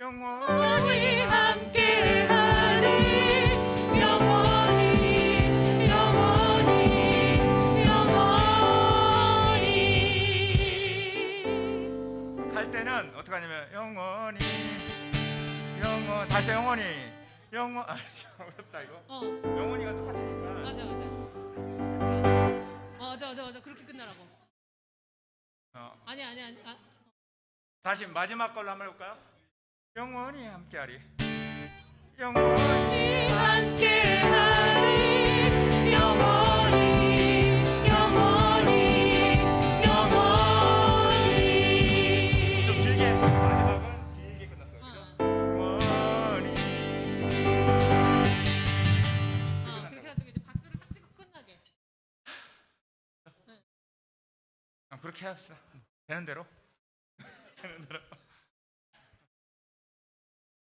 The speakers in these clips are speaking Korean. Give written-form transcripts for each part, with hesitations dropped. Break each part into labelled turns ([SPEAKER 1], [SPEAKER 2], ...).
[SPEAKER 1] 영원히 함께하리. 영원히 영원히 영원히.
[SPEAKER 2] 갈 때는 어떻게 하냐면 영원히 다시 영원히 어렵다 이거. 영원히가 똑같으니까.
[SPEAKER 1] 맞아. 맞아. 그렇게 끝나라고. 아니.
[SPEAKER 2] 다시 마지막 걸로 한번 해볼까요? 영원히 함께하리. 영원히
[SPEAKER 1] 함께하리. 영원히
[SPEAKER 2] 좀 길게 했어요. 마지막은 길게 끝났어요. 그죠? 영원히.
[SPEAKER 1] 그렇게 해가지고 이제 박수를 딱 치고 끝나게.
[SPEAKER 2] 그렇게 합시다. 되는 대로.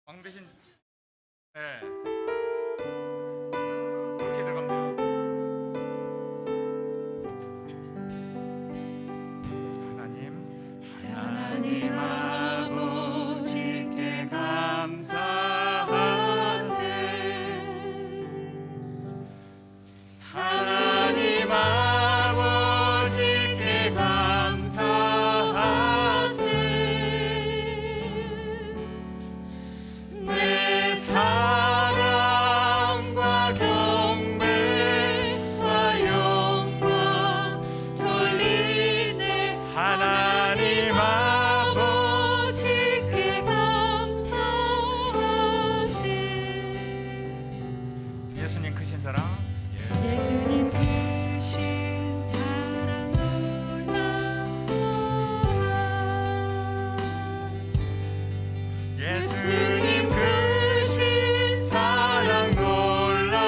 [SPEAKER 2] 왕 대신 그렇게 들어가면 돼요. 하나님 아버지께 감사하세. 하나님 아버지께 감사하세. 내 사랑과 경배와 영광 돌리세. 하나님 아버지께 감사하세. 예수님 크신 사랑,
[SPEAKER 1] 예수님 크신 사랑 놀라워라. 예수님 크신 사랑 놀라워라.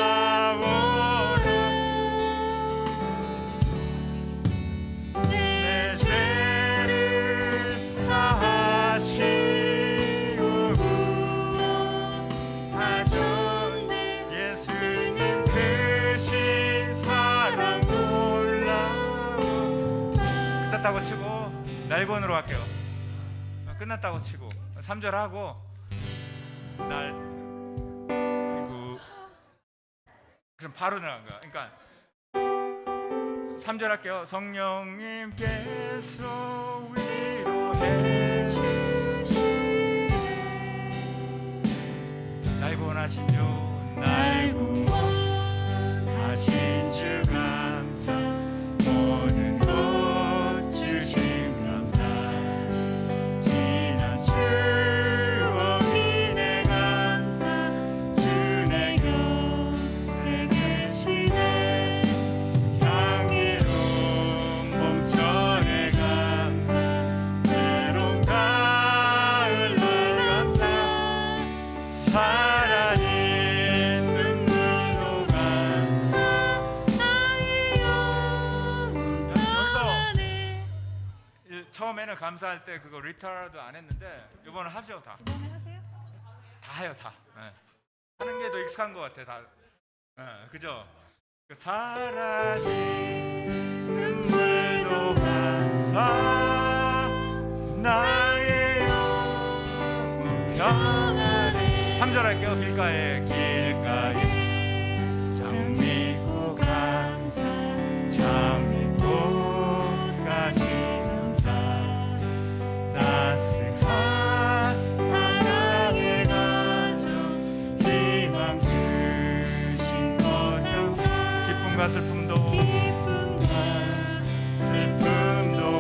[SPEAKER 1] 내 죄를 사하시고 구원하셨네. 예수님 크신 사랑 놀라워라. 끝났다고 치고 날본으로 할게요. 끝났다고 치고 3절 하고 날 그리고 그럼 바로 나간 거야. 그러니까 3절 할게요. 성령님께서 위로해 주시네. 날 구원하신 주, 날 구원하신 주 감사. 모든 것 주심 감사. 지난 추억이네 감사. 주내 곁에 계시네. 향기로운 봄철에 감사. 외로운 가을날 감사. 사랑인 눈물로 감사. 나의 영혼 안에. 처음에는 감사할 때 그거 리터도 안 했는데 이번은 하죠. 다 해요. 다 하는 게 더 익숙한 것 같아. 다 그죠? 그 사랑인 눈물도 감사. 나의 영혼 평안해. 3절 할게요. 길가에 장미꽃 감사. 장미꽃 가시면서 따스한 사랑의 가정. 희망 주신 것 향사. 기쁨과 슬픔도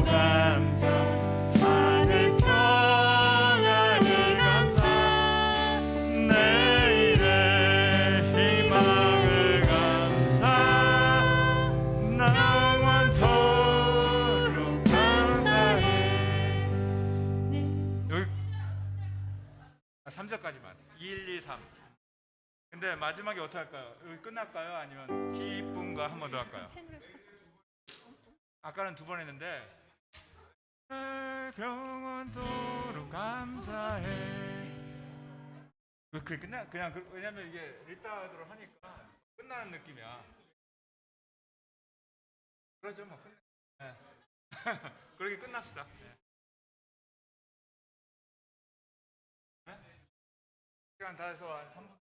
[SPEAKER 1] 감사. 하늘 평안이 감사. 내일의 희망을 감사. 나 영원토록 감사해. 여기 3절까지만 1, 2, 3. 근데 마지막에 어떻게 할까요? 여기 끝날까요? 아니면 기쁨과 한 번 더 할까요? 아까는 2번 했는데 병원토록 감사해. 그게 끝나? 그냥 왜냐면 이게 리타드로 하니까 끝나는 느낌이야. 그러죠 뭐. 그렇게 끝납시다. 네. 시간 다 해서 한 3분.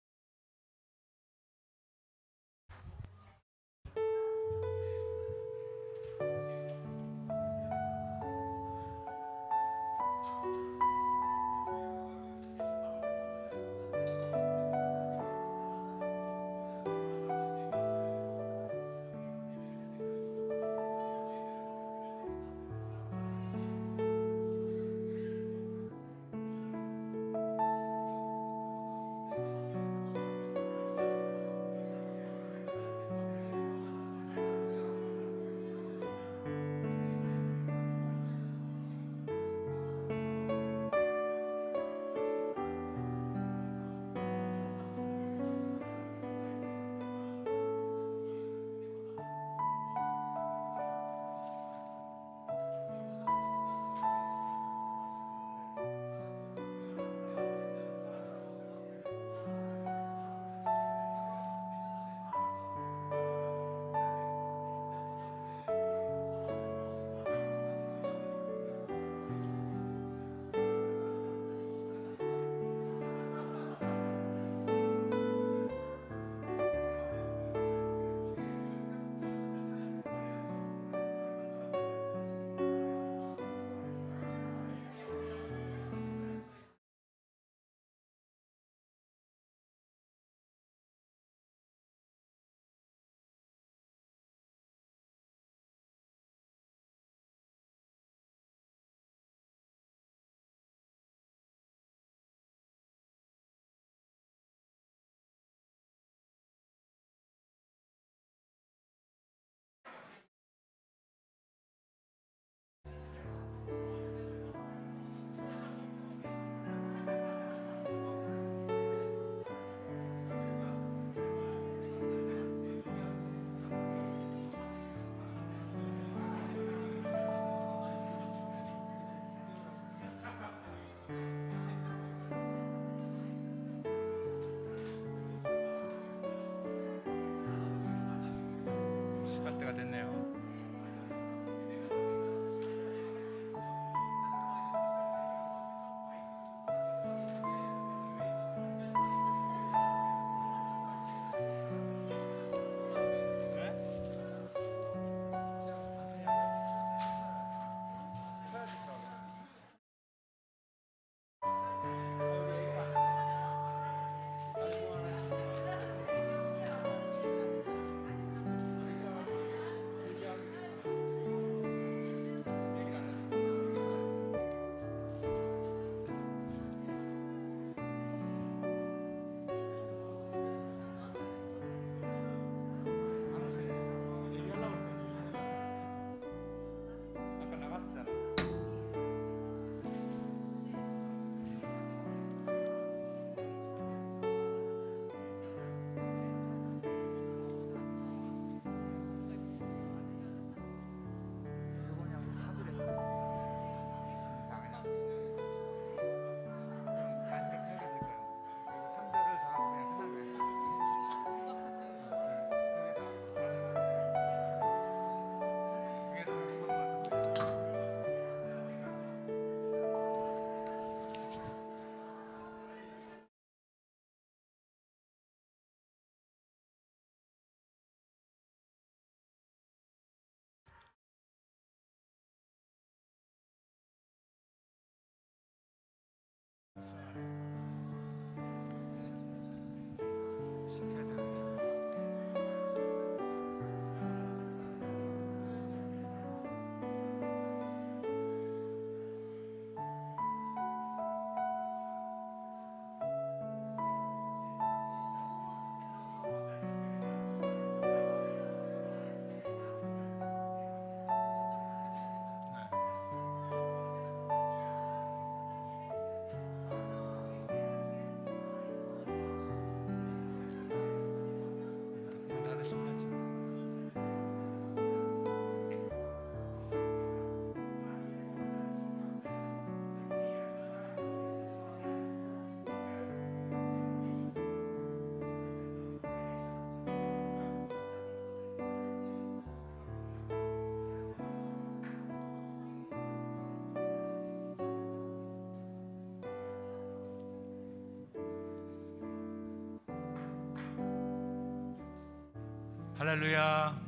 [SPEAKER 1] 할렐루야.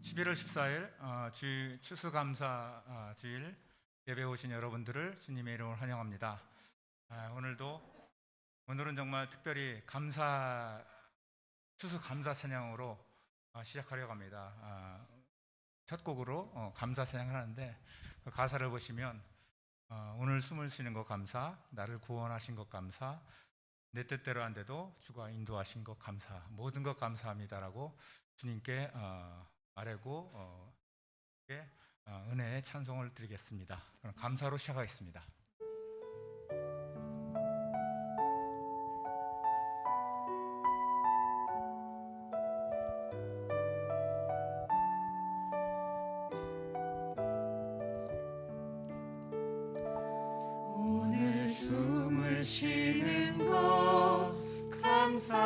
[SPEAKER 1] 11월 14일 추수감사 주일 예배 오신 여러분들을 주님의 이름으로 환영합니다. 오늘은 정말 특별히 추수감사 찬양으로 시작하려고 합니다. 첫 곡으로 감사 찬양을 하는데 그 가사를 보시면 오늘 숨을 쉬는 것 감사, 나를 구원하신 것 감사, 내 뜻대로 안 돼도 주가 인도하신 것 감사, 모든 것 감사합니다라고 주님께 아뢰고 은혜의 찬송을 드리겠습니다. 그럼 감사로 시작하겠습니다.
[SPEAKER 3] 오늘 숨을 쉬는 것 감사,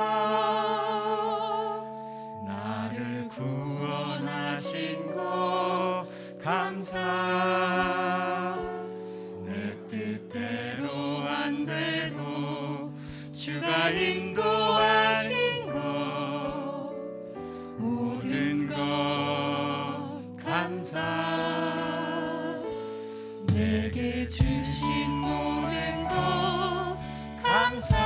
[SPEAKER 3] 나를 구원하신 것 감사, 내 뜻대로 안 돼도 주가 인도하신 것 모든 것 감사, 내게 주신 모든 것 감사,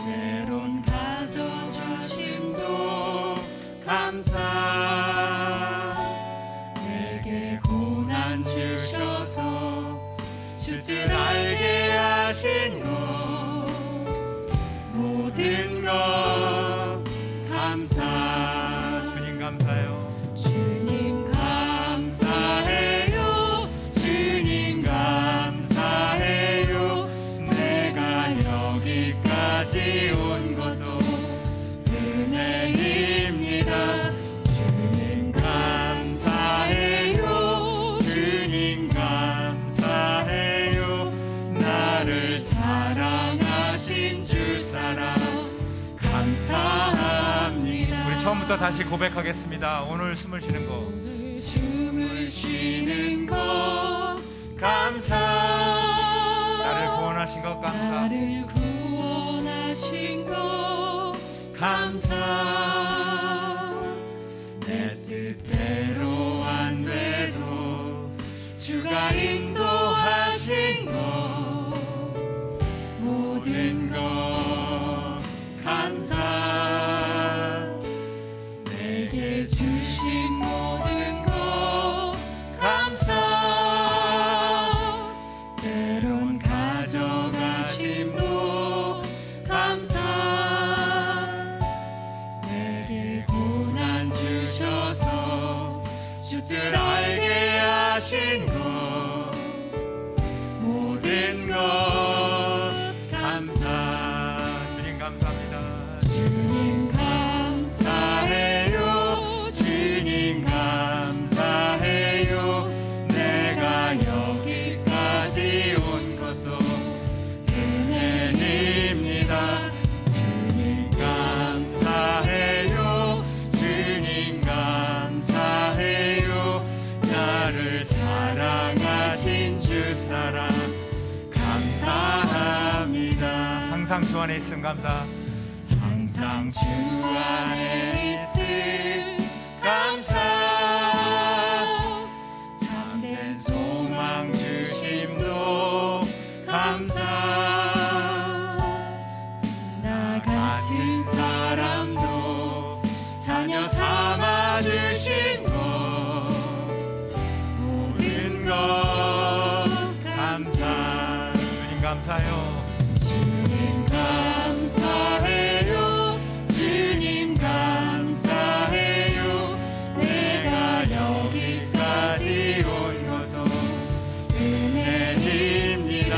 [SPEAKER 3] 때론 가져주심도 감사, 내게 고난 주셔서 주 뜻 알게 하신 것 모든 것 감사.
[SPEAKER 1] 주님 감사해요.
[SPEAKER 3] 주님 감사해요. 주님 감사해요. 내가 여기까지 온 것도 은혜입니다. 주님 감사해요. 주님 감사해요. 나를 사랑하신 주 사랑 감사합니다.
[SPEAKER 1] 우리 처음부터 다시 고백하겠습니다. 오늘 숨을 쉬는 것,
[SPEAKER 3] 오늘 숨을 쉬는 것 감사,
[SPEAKER 1] 나를 구원하신 것 감사,
[SPEAKER 3] 나를 구원하신 것 감사, 내 뜻대로 안 돼도 주가 인도하신 것 모든 것 감사, 내게 주신 모든 것 감사, 때론 가져가심도 감사, 내게 고난 주셔서 주 뜻 알게 하신 것 모든 것 감사.
[SPEAKER 1] 주님 감사합니다.
[SPEAKER 3] 주님 감사해요. 주님 감사해요. 내가 여기까지 온 것도 은혜입니다. 주님 감사해요. 주님 감사해요. 나를 사랑하신 주 사랑 감사합니다.
[SPEAKER 1] 항상 주 안에 있음 감사,
[SPEAKER 3] 항상 주 안에 있음 감사, 참된 소망 주심도 감사, 나 같은 사람도 자녀 삼아 주신 것 모든 것 감사.
[SPEAKER 1] 주님 감사해요.
[SPEAKER 3] 주님 감사해요. 주님 감사해요. 내가 여기까지 온 것도 은혜입니다.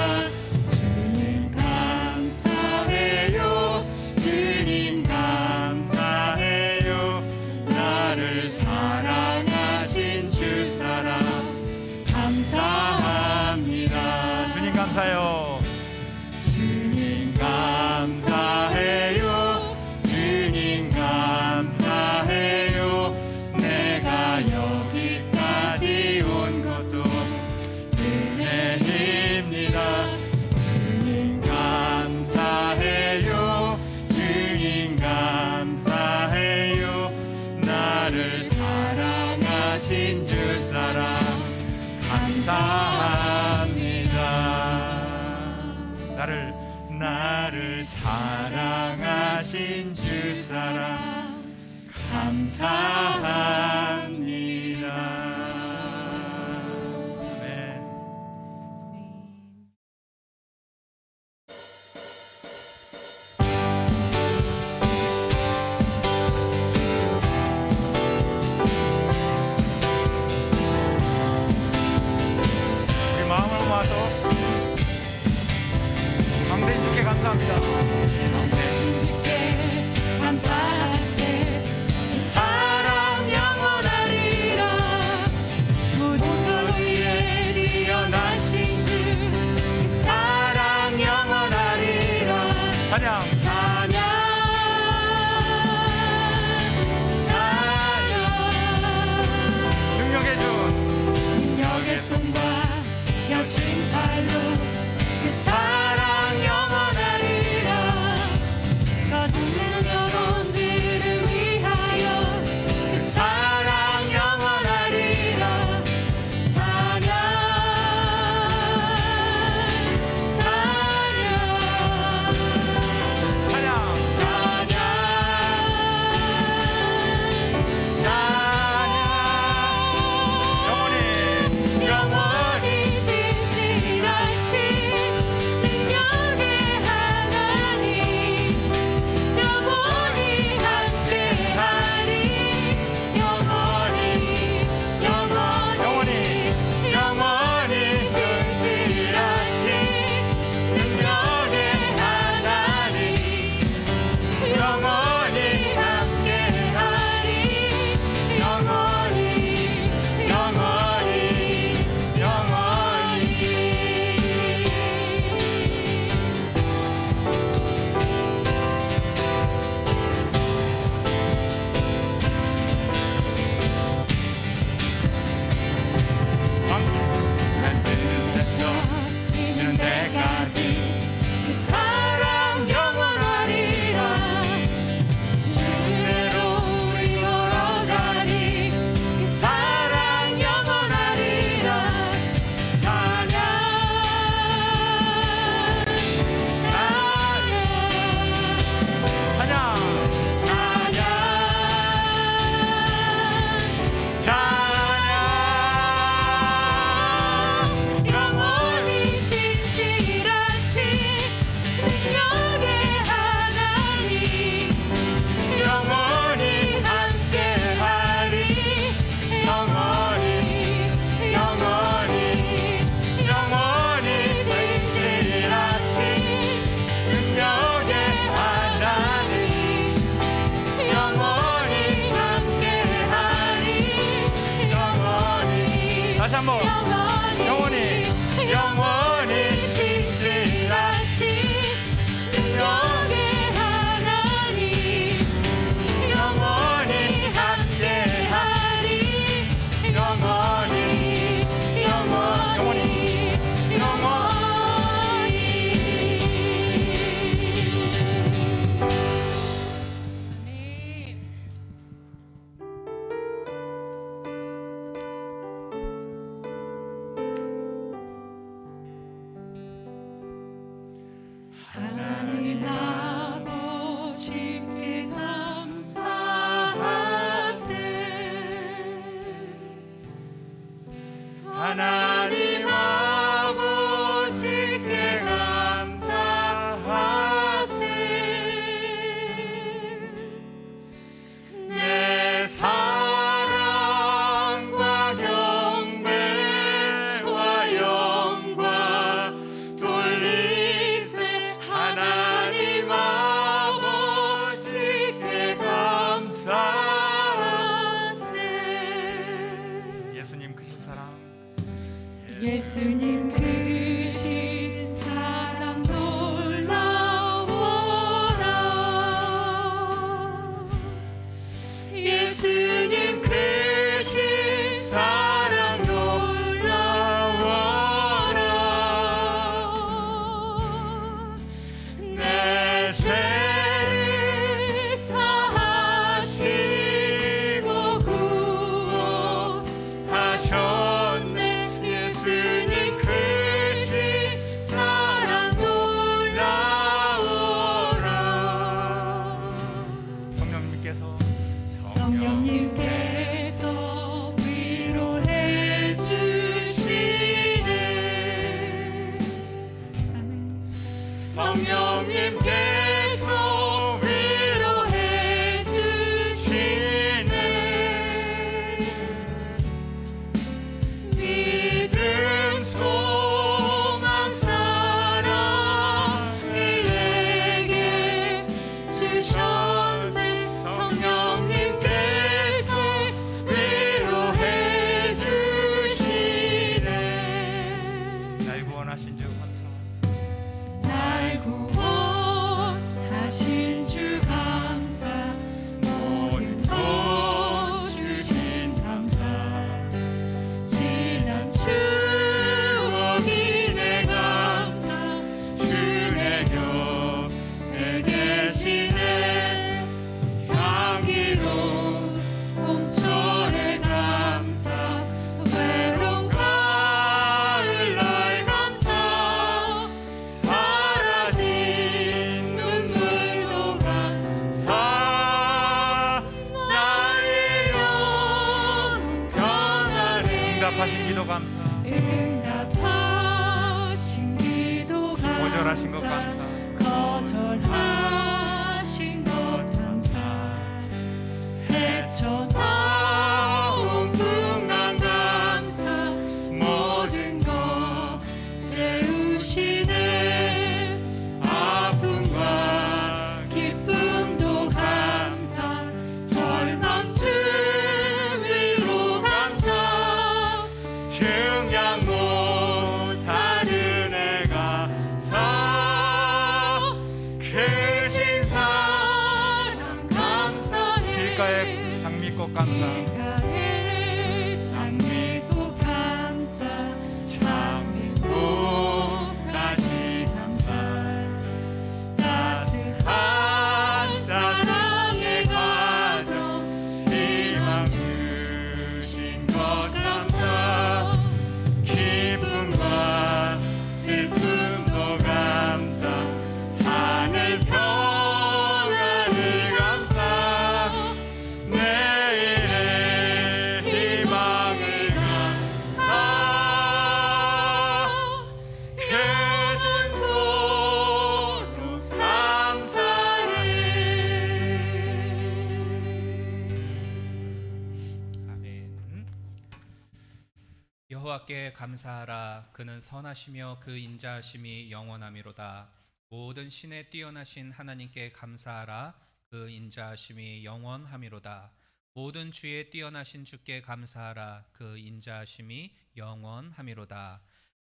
[SPEAKER 3] 주님 감사해요. 주님 감사해요. 나를 사랑하신 주 사랑 감사합니다.
[SPEAKER 1] 주님 감사해요.
[SPEAKER 3] 주님 감사해요. 주님 감사해요. 내가 여기까지 온 것도 은혜입니다. 주님 감사해요. 주님 감사해요. 감사합니다.
[SPEAKER 1] 나를
[SPEAKER 3] 사랑하신 주 사랑 감사합니다.
[SPEAKER 1] 아멘. 우리 마음을 모아서 광대인 주께 감사합니다.
[SPEAKER 3] 대신 주께 감사하세. 그 사랑 영원하리라. 모든 걸 위해 뛰어나신 주. 그 사랑 영원하리라.
[SPEAKER 1] 찬양.
[SPEAKER 3] 찬양 찬양.
[SPEAKER 1] 능력의 주.
[SPEAKER 3] 능력의 손과 여신 팔로 그 사랑 영원하리라. 거듭나는 영혼들을 위하여 그 사랑 영원하리라. 찬양 찬양
[SPEAKER 1] 찬양.
[SPEAKER 3] 찬양 찬양. 영원히 진실하신 그 성령님께서 위로해 주시네. 믿음 소망 사랑 이에게 주셨네. 성령님께서 위로해 주시네.
[SPEAKER 1] 날 구원하신 주 감사.
[SPEAKER 3] 날 구원하신 주 감사. 모든 것 주신 감사. 지난 추억이 내 감사. 주의 곁에 계시네. 향기로운 봄철의 감사. 외로운 가을날 감사. 사라진 눈물도 감사. 나의 영혼 평안해.
[SPEAKER 1] 응답하신 기도 감사.
[SPEAKER 3] 응답하신 기도 감사.
[SPEAKER 1] 거절하신 것 감사.
[SPEAKER 3] 거절하신 것 감사. 헤쳐나온 풍랑 감사. 모든 것 채우시네. 아픔과 기쁨도 감사. 절망 중 위로 감사. 증량 못하는 애 감사. 크신 사랑 감사해.
[SPEAKER 1] 길가의 장미꽃 감사.
[SPEAKER 3] 길가의 장미꽃 감사. 장미꽃 다시 감사. 따스한 사랑의 가정 희망 주신 것 감사. 기쁨과 슬픔도 감사. 하늘 평안을 감사. 내일의 희망을 감사. 그분토록 감사해.
[SPEAKER 2] 아멘. 여호와께 감사하라. 그는 선하시며 그 인자하심이 영원하미로다. 모든 신에 뛰어나신 하나님께 감사하라. 그 인자하심이 영원하미로다. 모든 주에 뛰어나신 주께 감사하라. 그 인자하심이 영원하미로다.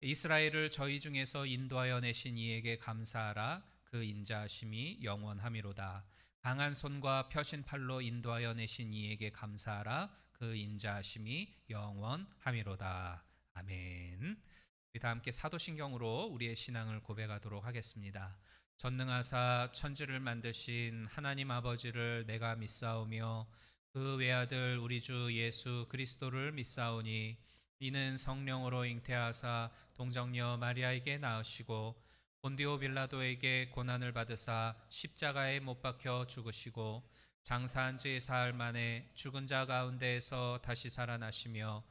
[SPEAKER 2] 이스라엘을 저희 중에서 인도하여 내신 이에게 감사하라. 그 인자하심이 영원하미로다. 강한 손과 펴신 팔로 인도하여 내신 이에게 감사하라. 그 인자하심이 영원하미로다. 아멘. 우리 다 함께 사도신경으로 우리의 신앙을 고백하도록 하겠습니다. 전능하사 천지를 만드신 하나님 아버지를 내가 믿사오며 그 외아들 우리 주 예수 그리스도를 믿사오니 이는 성령으로 잉태하사 동정녀 마리아에게 낳으시고 본디오 빌라도에게 고난을 받으사 십자가에 못 박혀 죽으시고 장사한 지 사흘 만에 죽은 자 가운데에서 다시 살아나시며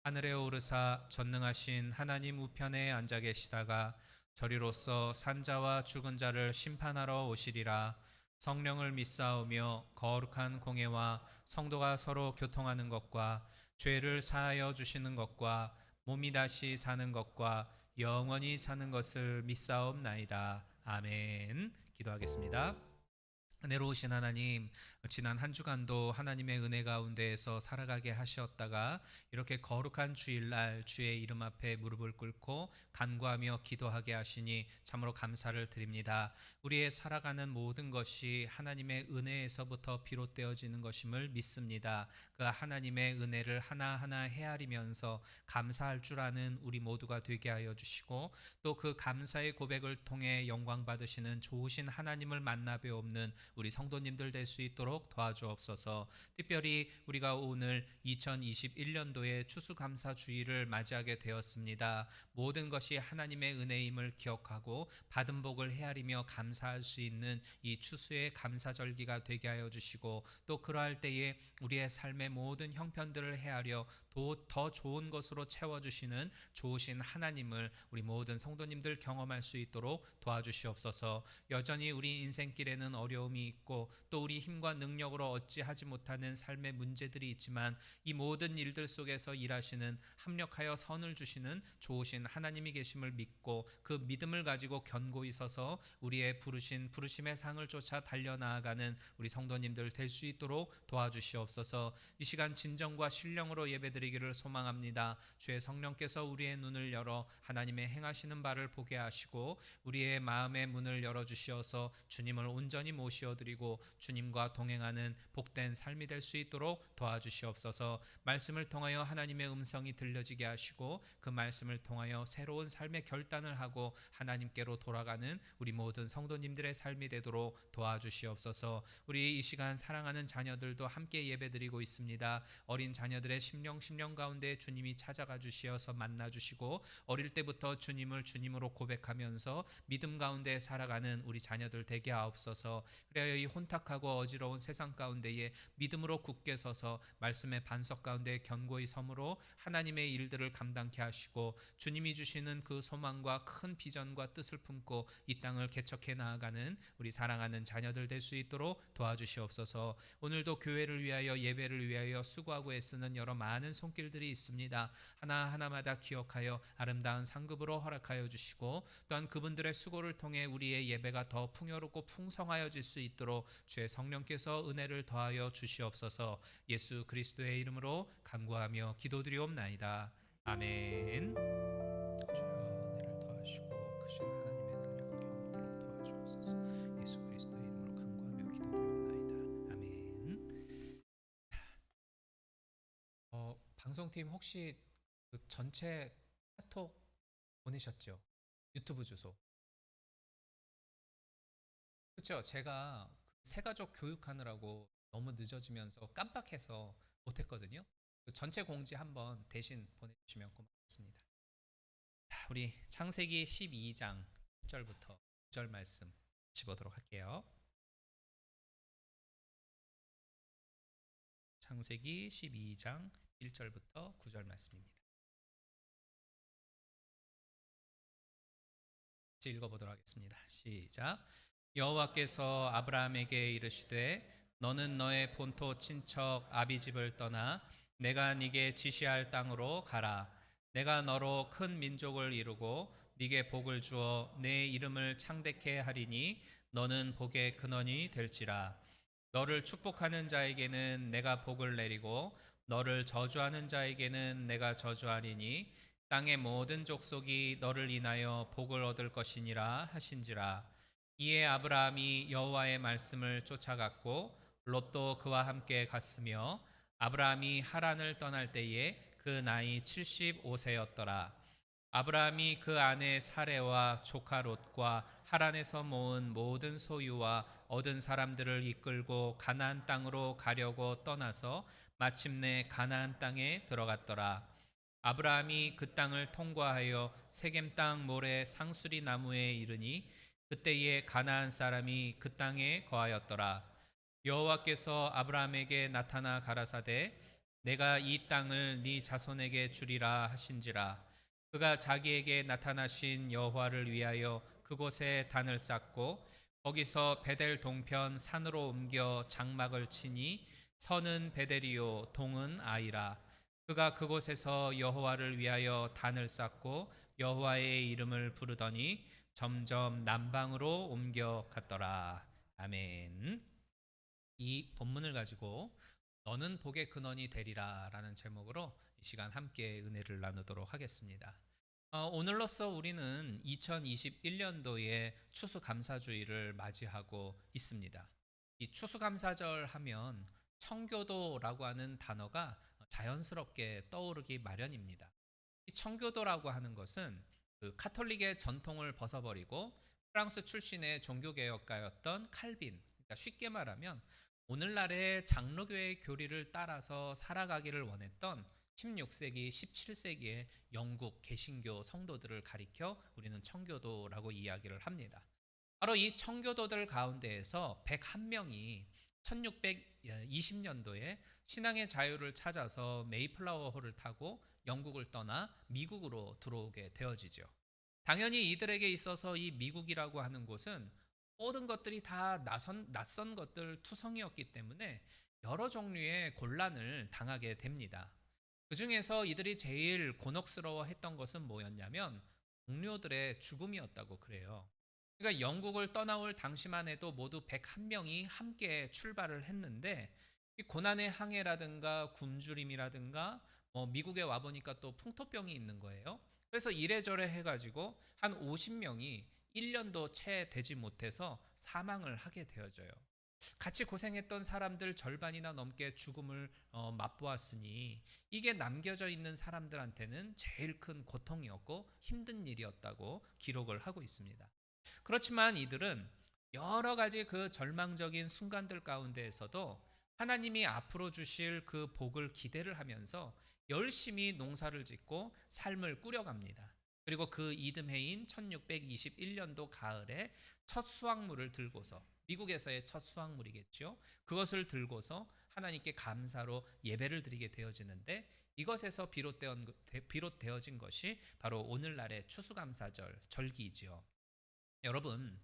[SPEAKER 2] 하늘에 오르사 전능하신 하나님 우편에 앉아 계시다가 저리로서 산자와 죽은 자를 심판하러 오시리라. 성령을 믿사오며 거룩한 공예와 성도가 서로 교통하는 것과 죄를 사하여 주시는 것과 몸이 다시 사는 것과 영원히 사는 것을 믿사옵나이다. 아멘. 기도하겠습니다. 은혜로우신 하나님, 지난 한 주간도 하나님의 은혜 가운데에서 살아가게 하셨다가 이렇게 거룩한 주일날 주의 이름 앞에 무릎을 꿇고 간구하며 기도하게 하시니 참으로 감사를 드립니다. 우리의 살아가는 모든 것이 하나님의 은혜에서부터 비롯되어지는 것임을 믿습니다. 그 하나님의 은혜를 하나하나 헤아리면서 감사할 줄 아는 우리 모두가 되게 하여 주시고 또 그 감사의 고백을 통해 영광 받으시는 좋으신 하나님을 만나 배우는 우리 성도님들 될 수 있도록 도와주옵소서. 특별히 우리가 오늘 2021년도에 추수감사주의를 맞이하게 되었습니다. 모든 것이 하나님의 은혜임을 기억하고 받은 복을 헤아리며 감사할 수 있는 이 추수의 감사절기가 되게 하여 주시고 또 그러할 때에 우리의 삶의 모든 형편들을 헤아려 더 좋은 것으로 채워주시는 좋으신 하나님을 우리 모든 성도님들 경험할 수 있도록 도와주시옵소서. 여전히 우리 인생길에는 어려움이 있고 또 우리 힘과 능력으로 어찌하지 못하는 삶의 문제들이 있지만 이 모든 일들 속에서 일하시는 합력하여 선을 주시는 좋으신 하나님이 계심을 믿고 그 믿음을 가지고 견고히 서서 우리의 부르심의 상을 쫓아 달려나아가는 우리 성도님들 될 수 있도록 도와주시옵소서. 이 시간 진정과 신령으로 예배드리기를 소망합니다. 주의 성령께서 우리의 눈을 열어 하나님의 행하시는 바를 보게 하시고 우리의 마음의 문을 열어주시어서 주님을 온전히 모시어드리고 주님과 동행하는 복된 삶이 될 수 있도록 도와주시옵소서. 말씀을 통하여 하나님의 음성이 들려지게 하시고 그 말씀을 통하여 새로운 삶의 결단을 하고 하나님께로 돌아가는 우리 모든 성도님들의 삶이 되도록 도와주시옵소서. 우리 이 시간 사랑하는 자녀들도 함께 예배드리고 있습니다. 어린 자녀들의 심령 가운데 주님이 찾아가 주시어서 만나 주시고 어릴 때부터 주님을 주님으로 고백하면서 믿음 가운데 살아가는 우리 자녀들 되게 하옵소서. 그래야 이 혼탁하고 어지러운 세상 가운데에 믿음으로 굳게 서서 말씀의 반석 가운데 견고히 섬으로 하나님의 일들을 감당케 하시고 주님이 주시는 그 소망과 큰 비전과 뜻을 품고 이 땅을 개척해 나아가는 우리 사랑하는 자녀들 될 수 있도록 도와주시옵소서. 오늘도 교회를 위하여 예배를 위하여 수고하고 애쓰는 여러 많은 손길들이 있습니다. 하나하나마다 기억하여 아름다운 상급으로 허락하여 주시고 또한 그분들의 수고를 통해 우리의 예배가 더 풍요롭고 풍성하여질 수 있도록 주의 성령께서 은혜를 더하여 주시옵소서. 예수 그리스도의 이름으로 간구하며 기도드리옵나이다. 아멘. 주여 은혜를 더하시고 크신 하나님의 능력을 경험토록 도와주옵소서. 예수 그리스도의 이름으로 간구하며 기도드리옵나이다. 아멘. 방송팀 혹시 그 전체 카톡 보내셨죠? 유튜브 주소. 그렇죠. 제가 새가족 교육하느라고 너무 늦어지면서 깜빡해서 못했거든요. 그 전체 공지 한번 대신 보내주시면 고맙습니다. 우리 창세기 12장 1절부터 9절 말씀 집어보도록 할게요. 창세기 12장 1절부터 9절 말씀입니다. 같이 읽어보도록 하겠습니다. 시작. 여호와께서 아브라함에게 이르시되 너는 너의 본토 친척 아비집을 떠나 내가 네게 지시할 땅으로 가라. 내가 너로 큰 민족을 이루고 네게 복을 주어 내 이름을 창대케 하리니 너는 복의 근원이 될지라. 너를 축복하는 자에게는 내가 복을 내리고 너를 저주하는 자에게는 내가 저주하리니 땅의 모든 족속이 너를 인하여 복을 얻을 것이니라 하신지라. 이에 아브라함이 여호와의 말씀을 쫓아갔고 롯도 그와 함께 갔으며 아브라함이 하란을 떠날 때에 그 나이 75세였더라. 아브라함이 그 아내 사레와 조카 롯과 하란에서 모은 모든 소유와 얻은 사람들을 이끌고 가나안 땅으로 가려고 떠나서 마침내 가나안 땅에 들어갔더라. 아브라함이 그 땅을 통과하여 세겜 땅 모래 상수리 나무에 이르니 그때에 가나안 사람이 그 땅에 거하였더라. 여호와께서 아브라함에게 나타나 가라사대 내가 이 땅을 네 자손에게 주리라 하신지라. 그가 자기에게 나타나신 여호와를 위하여 그곳에 단을 쌓고 거기서 베델 동편 산으로 옮겨 장막을 치니 서는 베델이요 동은 아이라. 그가 그곳에서 여호와를 위하여 단을 쌓고 여호와의 이름을 부르더니 점점 남방으로 옮겨갔더라. 아멘. 이 본문을 가지고 너는 복의 근원이 되리라 라는 제목으로 이 시간 함께 은혜를 나누도록 하겠습니다. 오늘로써 우리는 2021년도에 추수감사주의를 맞이하고 있습니다. 이 추수감사절 하면 청교도라고 하는 단어가 자연스럽게 떠오르기 마련입니다. 이 청교도라고 하는 것은 그 카톨릭의 전통을 벗어버리고 프랑스 출신의 종교개혁가였던 칼빈, 그러니까 쉽게 말하면 오늘날의 장로교의 교리를 따라서 살아가기를 원했던 16세기, 17세기의 영국 개신교 성도들을 가리켜 우리는 청교도라고 이야기를 합니다. 바로 이 청교도들 가운데에서 101명이 1620년도에 신앙의 자유를 찾아서 메이플라워호를 타고 영국을 떠나 미국으로 들어오게 되어지죠. 당연히 이들에게 있어서 이 미국이라고 하는 곳은 모든 것들이 다 낯선 것들 투성이었기 때문에 여러 종류의 곤란을 당하게 됩니다. 그 중에서 이들이 제일 곤혹스러워했던 것은 뭐였냐면 동료들의 죽음이었다고 그래요. 그러니까 영국을 떠나올 당시만 해도 모두 101명이 함께 출발을 했는데 이 고난의 항해라든가 굶주림이라든가 미국에 와보니까 또 풍토병이 있는 거예요. 그래서 이래저래 해가지고 한 50명이 1년도 채 되지 못해서 사망을 하게 되어져요. 같이 고생했던 사람들 절반이나 넘게 죽음을 맛보았으니 이게 남겨져 있는 사람들한테는 제일 큰 고통이었고 힘든 일이었다고 기록을 하고 있습니다. 그렇지만 이들은 여러 가지 그 절망적인 순간들 가운데에서도 하나님이 앞으로 주실 그 복을 기대를 하면서 열심히 농사를 짓고 삶을 꾸려갑니다. 그리고 그 이듬해인 1621년도 가을에 첫 수확물을 들고서, 미국에서의 첫 수확물이겠죠. 그것을 들고서 하나님께 감사로 예배를 드리게 되어지는데 이것에서 비롯되어진 것이 바로 오늘날의 추수감사절 절기이지요. 여러분,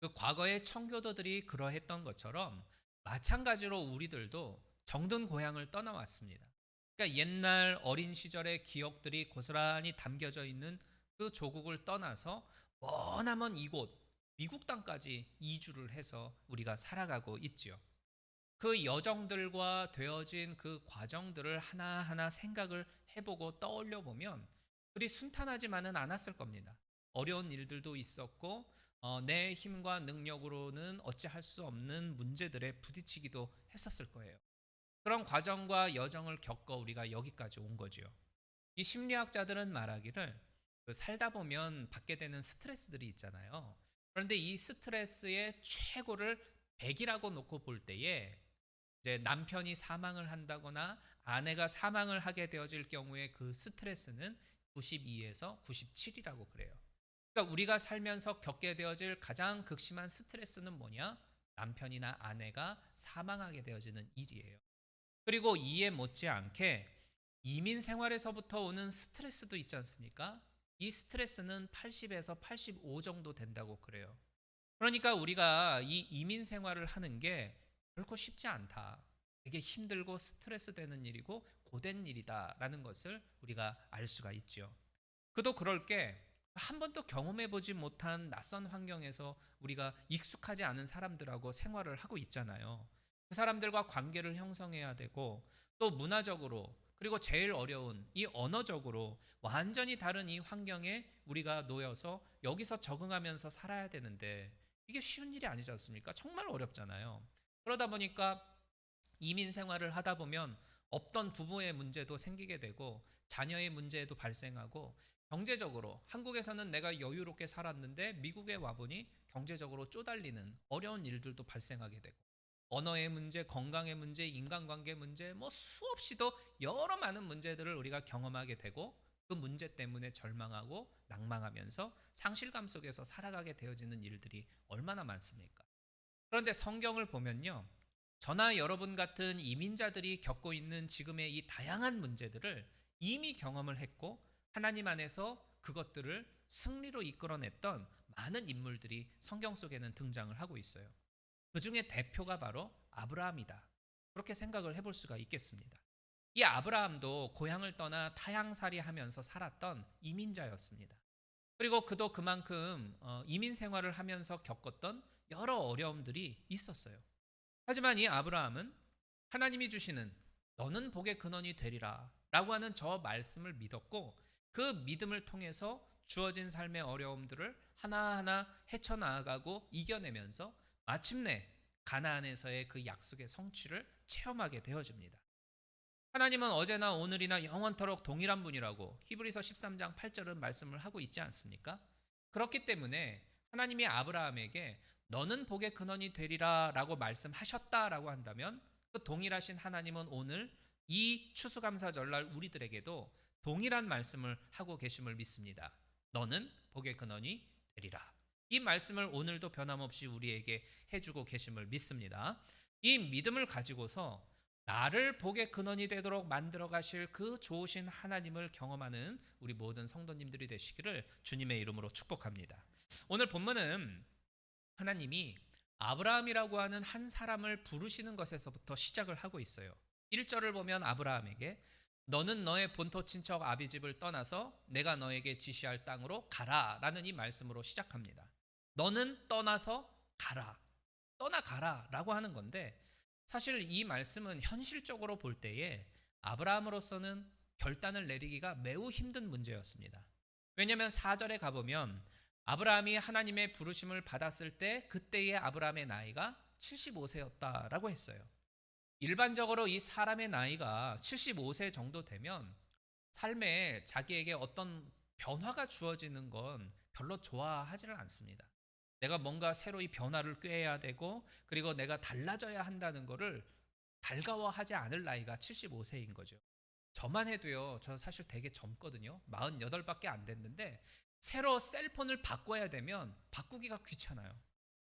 [SPEAKER 2] 그 과거의 청교도들이 그러했던 것처럼 마찬가지로 우리들도 정든 고향을 떠나왔습니다. 그러니까 옛날 어린 시절의 기억들이 고스란히 담겨져 있는 그 조국을 떠나서 머나먼 이곳 미국 땅까지 이주를 해서 우리가 살아가고 있지요. 그 여정들과 되어진 그 과정들을 하나하나 생각을 해보고 떠올려 보면 그리 순탄하지만은 않았을 겁니다. 어려운 일들도 있었고 내 힘과 능력으로는 어찌할 수 없는 문제들에 부딪히기도 했었을 거예요. 그런 과정과 여정을 겪어 우리가 여기까지 온 거지요. 이 심리학자들은 말하기를 살다 보면 받게 되는 스트레스들이 있잖아요. 그런데 이 스트레스의 최고를 100이라고 놓고 볼 때에 이제 남편이 사망을 한다거나 아내가 사망을 하게 되어질 경우에 그 스트레스는 92에서 97이라고 그래요. 그러니까 우리가 살면서 겪게 되어질 가장 극심한 스트레스는 뭐냐? 남편이나 아내가 사망하게 되어지는 일이에요. 그리고 이에 못지않게 이민 생활에서부터 오는 스트레스도 있지 않습니까? 이 스트레스는 80에서 85 정도 된다고 그래요. 그러니까 우리가 이 이민 생활을 하는 게 결코 쉽지 않다. 되게 힘들고 스트레스 되는 일이고 고된 일이다라는 것을 우리가 알 수가 있죠. 그도 그럴 게 한 번도 경험해보지 못한 낯선 환경에서 우리가 익숙하지 않은 사람들하고 생활을 하고 있잖아요. 그 사람들과 관계를 형성해야 되고 또 문화적으로 그리고 제일 어려운 이 언어적으로 완전히 다른 이 환경에 우리가 놓여서 여기서 적응하면서 살아야 되는데 이게 쉬운 일이 아니지 않습니까? 정말 어렵잖아요. 그러다 보니까 이민 생활을 하다 보면 없던 부부의 문제도 생기게 되고 자녀의 문제도 발생하고 경제적으로 한국에서는 내가 여유롭게 살았는데 미국에 와보니 경제적으로 쪼달리는 어려운 일들도 발생하게 되고 언어의 문제, 건강의 문제, 인간관계 문제 뭐 수없이도 여러 많은 문제들을 우리가 경험하게 되고 그 문제 때문에 절망하고 낭망하면서 상실감 속에서 살아가게 되어지는 일들이 얼마나 많습니까? 그런데 성경을 보면요. 저나 여러분 같은 이민자들이 겪고 있는 지금의 이 다양한 문제들을 이미 경험을 했고 하나님 안에서 그것들을 승리로 이끌어냈던 많은 인물들이 성경 속에는 등장을 하고 있어요. 그 중에 대표가 바로 아브라함이다. 그렇게 생각을 해볼 수가 있겠습니다. 이 아브라함도 고향을 떠나 타향살이 하면서 살았던 이민자였습니다. 그리고 그도 그만큼 이민 생활을 하면서 겪었던 여러 어려움들이 있었어요. 하지만 이 아브라함은 하나님이 주시는 너는 복의 근원이 되리라 라고 하는 저 말씀을 믿었고 그 믿음을 통해서 주어진 삶의 어려움들을 하나하나 헤쳐나가고 이겨내면서 마침내 가나안에서의 그 약속의 성취를 체험하게 되어집니다. 하나님은 어제나 오늘이나 영원토록 동일한 분이라고 히브리서 13장 8절은 말씀을 하고 있지 않습니까? 그렇기 때문에 하나님이 아브라함에게 너는 복의 근원이 되리라 라고 말씀하셨다라고 한다면 그 동일하신 하나님은 오늘 이 추수감사절날 우리들에게도 동일한 말씀을 하고 계심을 믿습니다. 너는 복의 근원이 되리라. 이 말씀을 오늘도 변함없이 우리에게 해주고 계심을 믿습니다. 이 믿음을 가지고서 나를 복의 근원이 되도록 만들어 가실 그 좋으신 하나님을 경험하는 우리 모든 성도님들이 되시기를 주님의 이름으로 축복합니다. 오늘 본문은 하나님이 아브라함이라고 하는 한 사람을 부르시는 것에서부터 시작을 하고 있어요. 1절을 보면 아브라함에게 너는 너의 본토 친척 아비 집을 떠나서 내가 너에게 지시할 땅으로 가라라는 이 말씀으로 시작합니다. 너는 떠나서 가라. 떠나가라라고 하는 건데 사실 이 말씀은 현실적으로 볼 때에 아브라함으로서는 결단을 내리기가 매우 힘든 문제였습니다. 왜냐하면 4절에 가보면 아브라함이 하나님의 부르심을 받았을 때 그때의 아브라함의 나이가 75세였다라고 했어요. 일반적으로 이 사람의 나이가 75세 정도 되면 삶에 자기에게 어떤 변화가 주어지는 건 별로 좋아하지는 않습니다. 내가 뭔가 새로 이 변화를 꾀해야 되고 그리고 내가 달라져야 한다는 거를 달가워하지 않을 나이가 75세인 거죠. 저만 해도요. 저는 사실 되게 젊거든요. 48밖에 안 됐는데 새로 셀폰을 바꿔야 되면 바꾸기가 귀찮아요.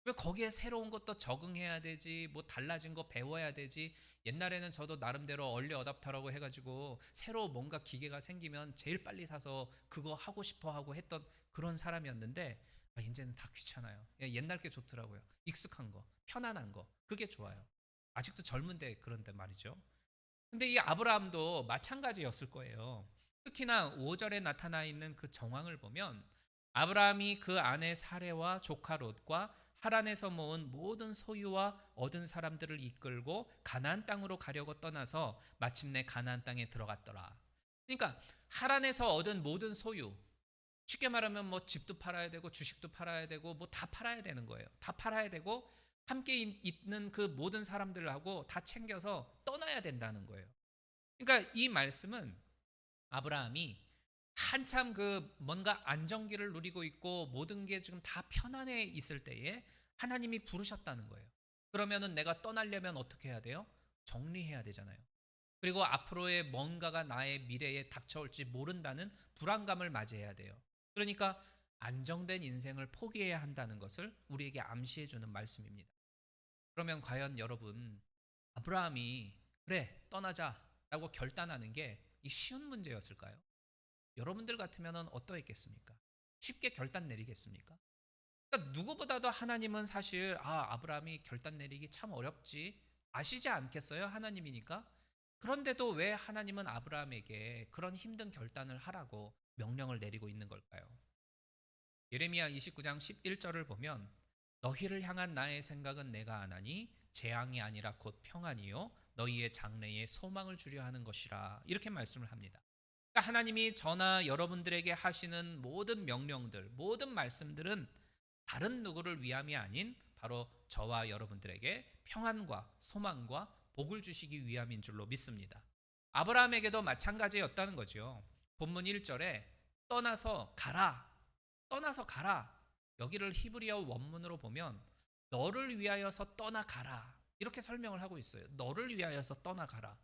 [SPEAKER 2] 왜 거기에 새로운 것도 적응해야 되지, 뭐 달라진 거 배워야 되지. 옛날에는 저도 나름대로 얼리 어답터라고 해가지고 새로 뭔가 기계가 생기면 제일 빨리 사서 그거 하고 싶어 하고 했던 그런 사람이었는데 이제는 다 귀찮아요. 옛날 게 좋더라고요. 익숙한 거, 편안한 거, 그게 좋아요. 아직도 젊은데 그런데 말이죠. 근데 이 아브라함도 마찬가지였을 거예요. 특히나 5절에 나타나 있는 그 정황을 보면 아브라함이 그 아내 사레와 조카 롯과 하란에서 모은 모든 소유와 얻은 사람들을 이끌고 가나안 땅으로 가려고 떠나서 마침내 가나안 땅에 들어갔더라. 그러니까 하란에서 얻은 모든 소유, 쉽게 말하면 뭐 집도 팔아야 되고 주식도 팔아야 되고 뭐 다 팔아야 되는 거예요. 다 팔아야 되고 함께 있는 그 모든 사람들하고 다 챙겨서 떠나야 된다는 거예요. 그러니까 이 말씀은 아브라함이 한참 그 뭔가 안정기를 누리고 있고 모든 게 지금 다 편안해 있을 때에 하나님이 부르셨다는 거예요. 그러면은 내가 떠나려면 어떻게 해야 돼요? 정리해야 되잖아요. 그리고 앞으로의 뭔가가 나의 미래에 닥쳐올지 모른다는 불안감을 맞이해야 돼요. 그러니까 안정된 인생을 포기해야 한다는 것을 우리에게 암시해 주는 말씀입니다. 그러면 과연 여러분 아브라함이 그래 떠나자라고 결단하는 게 이 쉬운 문제였을까요? 여러분들 같으면 어떠했겠습니까? 쉽게 결단 내리겠습니까? 그러니까 누구보다도 하나님은 사실 아브라함이 결단 내리기 참 어렵지 아시지 않겠어요? 하나님이니까. 그런데도 왜 하나님은 아브라함에게 그런 힘든 결단을 하라고 명령을 내리고 있는 걸까요? 예레미야 29장 11절을 보면 너희를 향한 나의 생각은 내가 아나니 재앙이 아니라 곧 평안이요 너희의 장래에 소망을 주려 하는 것이라 이렇게 말씀을 합니다. 그러니까 하나님이 저나 여러분들에게 하시는 모든 명령들, 모든 말씀들은 다른 누구를 위함이 아닌 바로 저와 여러분들에게 평안과 소망과 복을 주시기 위함인 줄로 믿습니다. 아브라함에게도 마찬가지였다는 거죠. 본문 1절에 떠나서 가라. 떠나서 가라. 여기를 히브리어 원문으로 보면 너를 위하여서 떠나가라. 이렇게 설명을 하고 있어요. 너를 위하여서 떠나가라.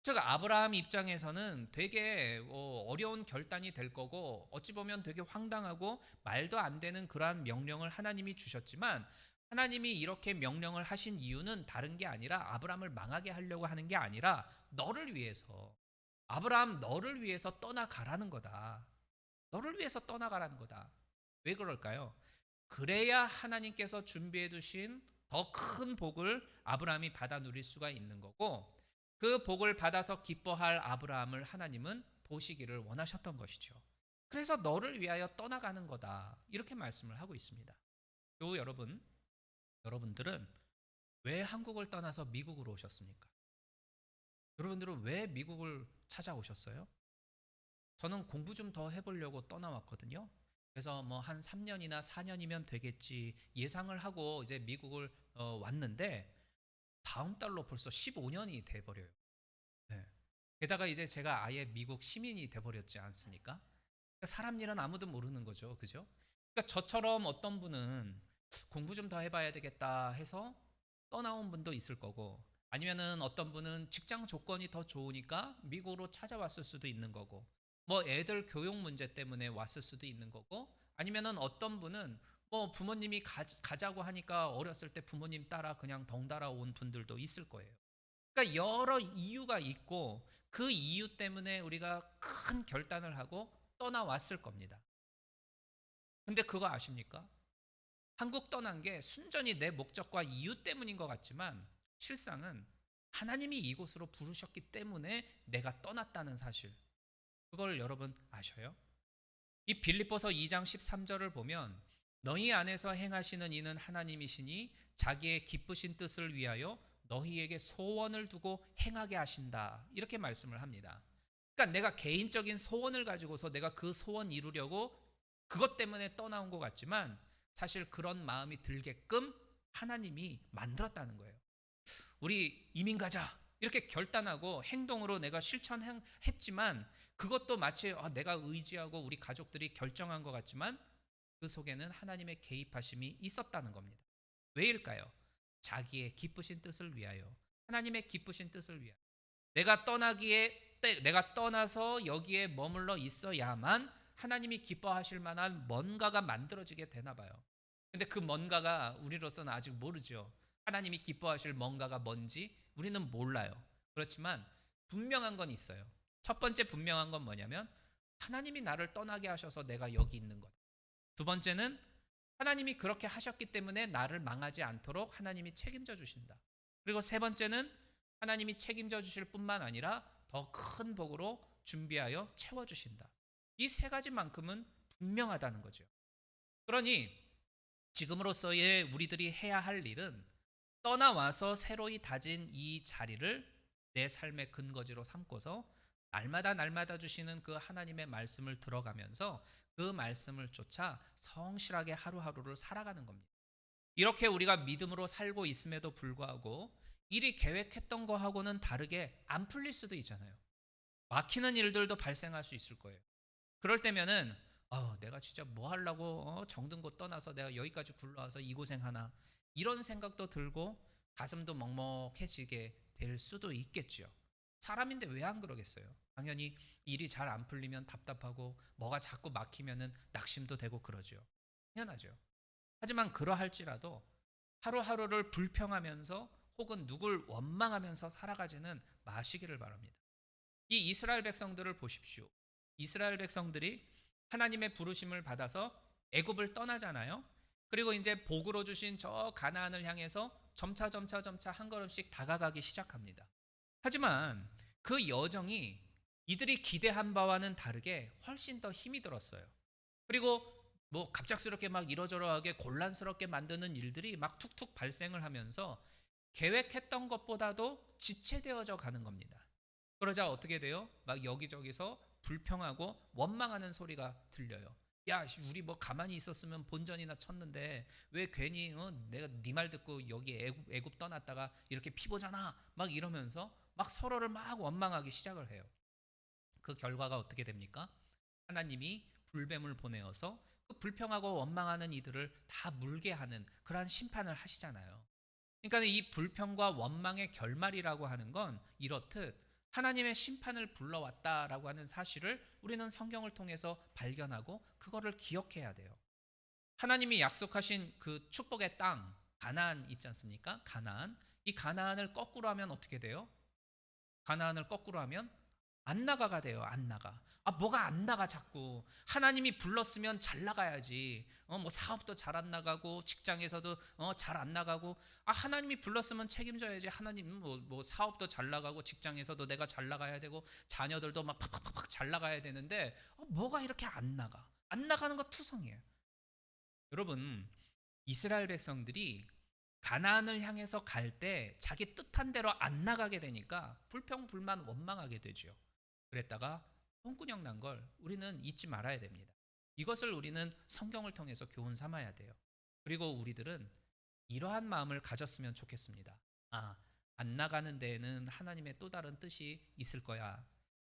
[SPEAKER 2] 즉 아브라함 입장에서는 되게 어려운 결단이 될 거고 어찌 보면 되게 황당하고 말도 안 되는 그러한 명령을 하나님이 주셨지만 하나님이 이렇게 명령을 하신 이유는 다른 게 아니라 아브라함을 망하게 하려고 하는 게 아니라 너를 위해서 아브라함 너를 위해서 떠나가라는 거다. 너를 위해서 떠나가라는 거다. 왜 그럴까요? 그래야 하나님께서 준비해 두신 더 큰 복을 아브라함이 받아 누릴 수가 있는 거고 그 복을 받아서 기뻐할 아브라함을 하나님은 보시기를 원하셨던 것이죠. 그래서 너를 위하여 떠나가는 거다. 이렇게 말씀을 하고 있습니다. 또 여러분들은 왜 한국을 떠나서 미국으로 오셨습니까? 여러분들은 왜 미국을 찾아오셨어요? 저는 공부 좀 더 해보려고 떠나왔거든요. 그래서 뭐 한 3년이나 4년이면 되겠지 예상을 하고 이제 미국을 왔는데 다음 달로 벌써 15년이 돼버려요. 네. 게다가 이제 제가 아예 미국 시민이 돼버렸지 않습니까? 그러니까 사람 일은 아무도 모르는 거죠. 그죠? 그러니까 저처럼 어떤 분은 공부 좀 더 해봐야 되겠다 해서 떠나온 분도 있을 거고 아니면은 어떤 분은 직장 조건이 더 좋으니까 미국으로 찾아왔을 수도 있는 거고 뭐 애들 교육 문제 때문에 왔을 수도 있는 거고 아니면은 어떤 분은 뭐 부모님이 가자고 하니까 어렸을 때 부모님 따라 그냥 덩달아 온 분들도 있을 거예요. 그러니까 여러 이유가 있고 그 이유 때문에 우리가 큰 결단을 하고 떠나왔을 겁니다. 근데 그거 아십니까? 한국 떠난 게 순전히 내 목적과 이유 때문인 것 같지만 실상은 하나님이 이곳으로 부르셨기 때문에 내가 떠났다는 사실, 그걸 여러분 아셔요? 이 빌립보서 2장 13절을 보면 너희 안에서 행하시는 이는 하나님이시니 자기의 기쁘신 뜻을 위하여 너희에게 소원을 두고 행하게 하신다, 이렇게 말씀을 합니다. 그러니까 내가 개인적인 소원을 가지고서 내가 그 소원 이루려고 그것 때문에 떠나온 것 같지만 사실 그런 마음이 들게끔 하나님이 만들었다는 거예요. 우리 이민 가자 이렇게 결단하고 행동으로 내가 실천했지만 그것도 마치 내가 의지하고 우리 가족들이 결정한 것 같지만 그 속에는 하나님의 개입하심이 있었다는 겁니다. 왜일까요? 자기의 기쁘신 뜻을 위하여, 하나님의 기쁘신 뜻을 위하여. 내가 떠나서 여기에 머물러 있어야만 하나님이 기뻐하실 만한 뭔가가 만들어지게 되나 봐요. 근데 그 뭔가가 우리로서는 아직 모르죠. 하나님이 기뻐하실 뭔가가 뭔지 우리는 몰라요. 그렇지만 분명한 건 있어요. 첫 번째 분명한 건 뭐냐면 하나님이 나를 떠나게 하셔서 내가 여기 있는 것. 두 번째는 하나님이 그렇게 하셨기 때문에 나를 망하지 않도록 하나님이 책임져 주신다. 그리고 세 번째는 하나님이 책임져 주실 뿐만 아니라 더 큰 복으로 준비하여 채워주신다. 이 세 가지만큼은 분명하다는 거죠. 그러니 지금으로서의 우리들이 해야 할 일은 떠나와서 새로이 다진 이 자리를 내 삶의 근거지로 삼고서 날마다 주시는 그 하나님의 말씀을 들어가면서 그 말씀을 쫓아 성실하게 하루하루를 살아가는 겁니다. 이렇게 우리가 믿음으로 살고 있음에도 불구하고 일이 계획했던 거하고는 다르게 안 풀릴 수도 있잖아요. 막히는 일들도 발생할 수 있을 거예요. 그럴 때면은 내가 진짜 뭐 하려고 정든 곳 떠나서 내가 여기까지 굴러와서 이 고생하나, 이런 생각도 들고 가슴도 먹먹해지게 될 수도 있겠죠. 사람인데 왜 안 그러겠어요? 당연히 일이 잘 안 풀리면 답답하고 뭐가 자꾸 막히면은 낙심도 되고 그러죠. 당연하죠. 하지만 그러할지라도 하루하루를 불평하면서 혹은 누굴 원망하면서 살아가지는 마시기를 바랍니다. 이 이스라엘 백성들을 보십시오. 이스라엘 백성들이 하나님의 부르심을 받아서 애굽을 떠나잖아요. 그리고 이제 복으로 주신 저 가나안을 향해서 점차 한 걸음씩 다가가기 시작합니다. 하지만 그 여정이 이들이 기대한 바와는 다르게 훨씬 더 힘이 들었어요. 그리고 뭐 갑작스럽게 막 이러저러하게 곤란스럽게 만드는 일들이 막 툭툭 발생을 하면서 계획했던 것보다도 지체되어져 가는 겁니다. 그러자 어떻게 돼요? 막 여기저기서 불평하고 원망하는 소리가 들려요. 야, 우리 뭐 가만히 있었으면 본전이나 쳤는데 왜 괜히 내가 네 말 듣고 여기 애굽 떠났다가 이렇게 피보잖아, 막 이러면서 막 서로를 막 원망하기 시작을 해요. 그 결과가 어떻게 됩니까? 하나님이 불뱀을 보내어서 그 불평하고 원망하는 이들을 다 물게 하는 그러한 심판을 하시잖아요. 그러니까 이 불평과 원망의 결말이라고 하는 건 이렇듯 하나님의 심판을 불러왔다라고 하는 사실을 우리는 성경을 통해서 발견하고 그거를 기억해야 돼요. 하나님이 약속하신 그 축복의 땅 가나안 있지 않습니까? 가나안. 이 가나안을 거꾸로 하면 어떻게 돼요? 가나안을 거꾸로 하면 안 나가가 돼요. 안 나가. 뭐가 안 나가 자꾸. 하나님이 불렀으면 잘 나가야지. 뭐 사업도 잘 안 나가고 직장에서도 잘 안 나가고. 하나님이 불렀으면 책임져야지. 하나님 뭐 사업도 잘 나가고 직장에서도 내가 잘 나가야 되고 자녀들도 막 팍팍팍 잘 나가야 되는데 뭐가 이렇게 안 나가? 안 나가는 거 투성이에요. 여러분, 이스라엘 백성들이 가나안을 향해서 갈 때 자기 뜻한 대로 안 나가게 되니까 불평 불만 원망하게 되죠. 그랬다가 똥구녕 난 걸 우리는 잊지 말아야 됩니다. 이것을 우리는 성경을 통해서 교훈 삼아야 돼요. 그리고 우리들은 이러한 마음을 가졌으면 좋겠습니다. 안 나가는 데에는 하나님의 또 다른 뜻이 있을 거야.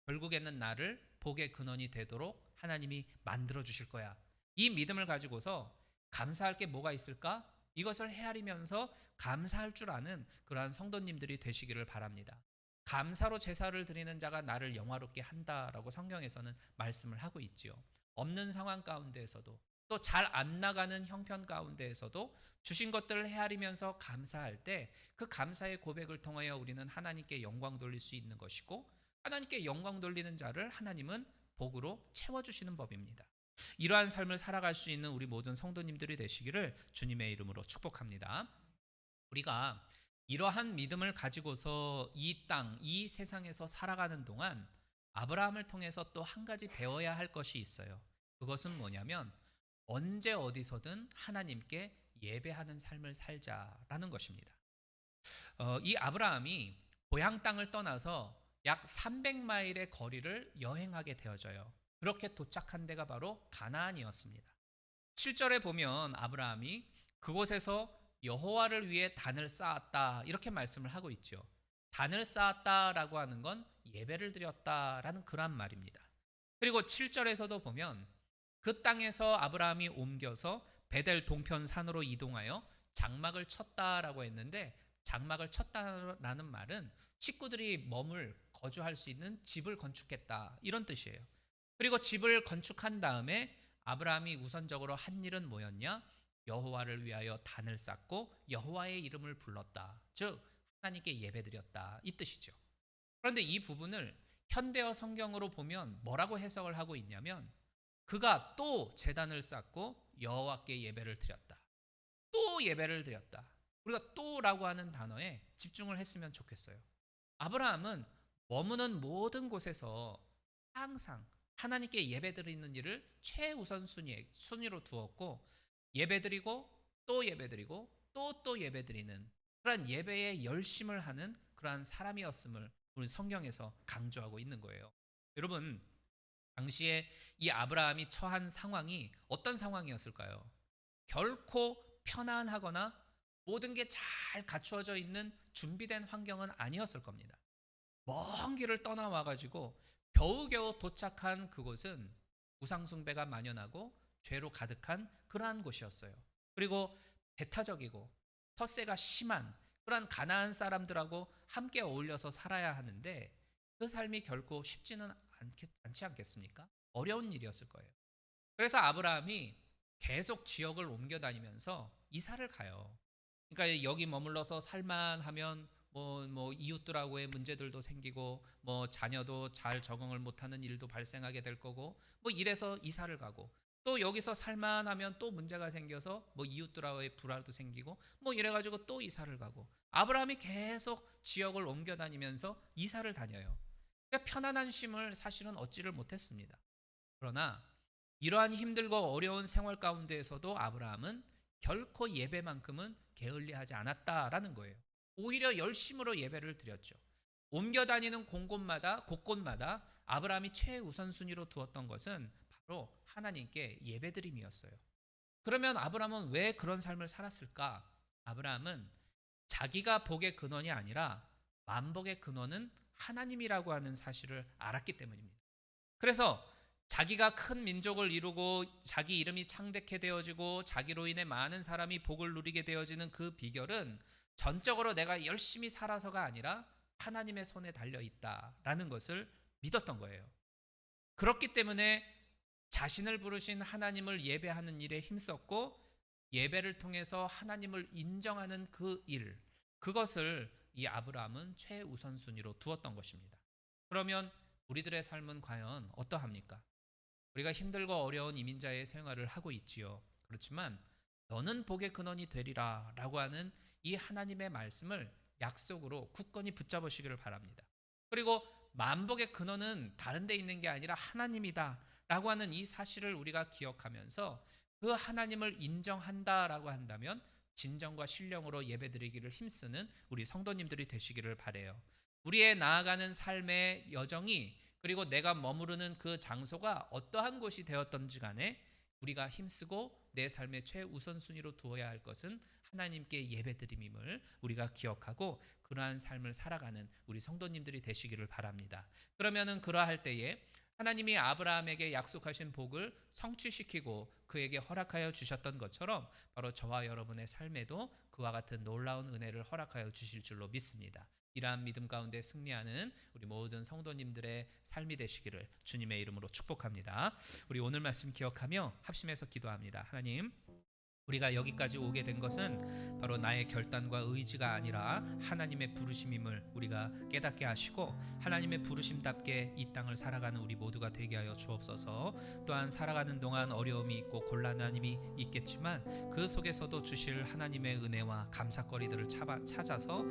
[SPEAKER 2] 결국에는 나를 복의 근원이 되도록 하나님이 만들어 주실 거야. 이 믿음을 가지고서 감사할 게 뭐가 있을까? 이것을 헤아리면서 감사할 줄 아는 그러한 성도님들이 되시기를 바랍니다. 감사로 제사를 드리는 자가 나를 영화롭게 한다라고 성경에서는 말씀을 하고 있지요. 없는 상황 가운데에서도 또 잘 안 나가는 형편 가운데에서도 주신 것들을 헤아리면서 감사할 때 그 감사의 고백을 통하여 우리는 하나님께 영광 돌릴 수 있는 것이고, 하나님께 영광 돌리는 자를 하나님은 복으로 채워주시는 법입니다. 이러한 삶을 살아갈 수 있는 우리 모든 성도님들이 되시기를 주님의 이름으로 축복합니다. 우리가 이러한 믿음을 가지고서 이 땅, 이 세상에서 살아가는 동안 아브라함을 통해서 또 한 가지 배워야 할 것이 있어요. 그것은 뭐냐면 언제 어디서든 하나님께 예배하는 삶을 살자라는 것입니다. 이 아브라함이 고향 땅을 떠나서 약 300마일의 거리를 여행하게 되어져요. 그렇게 도착한 데가 바로 가나안이었습니다. 7절에 보면 아브라함이 그곳에서 여호와를 위해 단을 쌓았다 이렇게 말씀을 하고 있죠. 단을 쌓았다라고 하는 건 예배를 드렸다라는 그런 말입니다. 그리고 7절에서도 보면 그 땅에서 아브라함이 옮겨서 베델 동편 산으로 이동하여 장막을 쳤다라고 했는데, 장막을 쳤다라는 말은 식구들이 거주할 수 있는 집을 건축했다 이런 뜻이에요. 그리고 집을 건축한 다음에 아브라함이 우선적으로 한 일은 뭐였냐? 여호와를 위하여 단을 쌓고 여호와의 이름을 불렀다. 즉 하나님께 예배드렸다 이 뜻이죠. 그런데 이 부분을 현대어 성경으로 보면 뭐라고 해석을 하고 있냐면, 그가 또 제단을 쌓고 여호와께 예배를 드렸다. 또 예배를 드렸다. 우리가 또라고 하는 단어에 집중을 했으면 좋겠어요. 아브라함은 머무는 모든 곳에서 항상 하나님께 예배드리는 일을 최우선 순위로 두었고, 예배드리고 또 예배드리고 또 예배드리는 그러한 예배에 열심을 하는 그러한 사람이었음을 우리 성경에서 강조하고 있는 거예요. 여러분, 당시에 이 아브라함이 처한 상황이 어떤 상황이었을까요? 결코 편안하거나 모든 게 잘 갖추어져 있는 준비된 환경은 아니었을 겁니다. 먼 길을 떠나와가지고 겨우겨우 도착한 그곳은 우상숭배가 만연하고 죄로 가득한 그러한 곳이었어요. 그리고 배타적이고 텃세가 심한 그러한 가나안 사람들하고 함께 어울려서 살아야 하는데, 그 삶이 결코 쉽지는 않지 않겠습니까? 어려운 일이었을 거예요. 그래서 아브라함이 계속 지역을 옮겨 다니면서 이사를 가요. 그러니까 여기 머물러서 살만하면 뭐 이웃들하고의 문제들도 생기고 뭐 자녀도 잘 적응을 못하는 일도 발생하게 될 거고, 뭐 이래서 이사를 가고, 또 여기서 살만하면 또 문제가 생겨서 뭐 이웃들하고의 불화도 생기고 뭐 이래가지고 또 이사를 가고, 아브라함이 계속 지역을 옮겨 다니면서 이사를 다녀요. 그러니까 편안한 쉼을 사실은 얻지를 못했습니다. 그러나 이러한 힘들고 어려운 생활 가운데에서도 아브라함은 결코 예배만큼은 게을리하지 않았다라는 거예요. 오히려 열심으로 예배를 드렸죠. 옮겨 다니는 곳곳마다 아브라함이 최우선순위로 두었던 것은 바로 하나님께 예배드림이었어요. 그러면 아브라함은 왜 그런 삶을 살았을까? 아브라함은 자기가 복의 근원이 아니라 만복의 근원은 하나님이라고 하는 사실을 알았기 때문입니다. 그래서 자기가 큰 민족을 이루고 자기 이름이 창대케 되어지고 자기로 인해 많은 사람이 복을 누리게 되어지는 그 비결은 전적으로 내가 열심히 살아서가 아니라 하나님의 손에 달려 있다라는 것을 믿었던 거예요. 그렇기 때문에 자신을 부르신 하나님을 예배하는 일에 힘썼고, 예배를 통해서 하나님을 인정하는 그 일, 그것을 이 아브라함은 최우선순위로 두었던 것입니다. 그러면 우리들의 삶은 과연 어떠합니까? 우리가 힘들고 어려운 이민자의 생활을 하고 있지요. 그렇지만 너는 복의 근원이 되리라 라고 하는 이 하나님의 말씀을 약속으로 굳건히 붙잡으시기를 바랍니다. 그리고 만복의 근원은 다른 데 있는 게 아니라 하나님이다 라고 하는 이 사실을 우리가 기억하면서 그 하나님을 인정한다라고 한다면 진정과 신령으로 예배드리기를 힘쓰는 우리 성도님들이 되시기를 바라요. 우리의 나아가는 삶의 여정이, 그리고 내가 머무르는 그 장소가 어떠한 곳이 되었던지 간에 우리가 힘쓰고 내 삶의 최우선순위로 두어야 할 것은 하나님께 예배드림임을 우리가 기억하고 그러한 삶을 살아가는 우리 성도님들이 되시기를 바랍니다. 그러면은 그러할 때에 하나님이 아브라함에게 약속하신 복을 성취시키고 그에게 허락하여 주셨던 것처럼 바로 저와 여러분의 삶에도 그와 같은 놀라운 은혜를 허락하여 주실 줄로 믿습니다. 이러한 믿음 가운데 승리하는 우리 모든 성도님들의 삶이 되시기를 주님의 이름으로 축복합니다. 우리 오늘 말씀 기억하며 합심해서 기도합니다. 하나님, 우리가 여기까지 오게 된 것은 바로 나의 결단과 의지가 아니라 하나님의 부르심임을 우리가 깨닫게 하시고 하나님의 부르심답게 이 땅을 살아가는 우리 모두가 되게 하여 주옵소서. 또한 살아가는 동안 어려움이 있고 곤란함이 있겠지만 그 속에서도 주실 하나님의 은혜와 감사거리들을 찾아서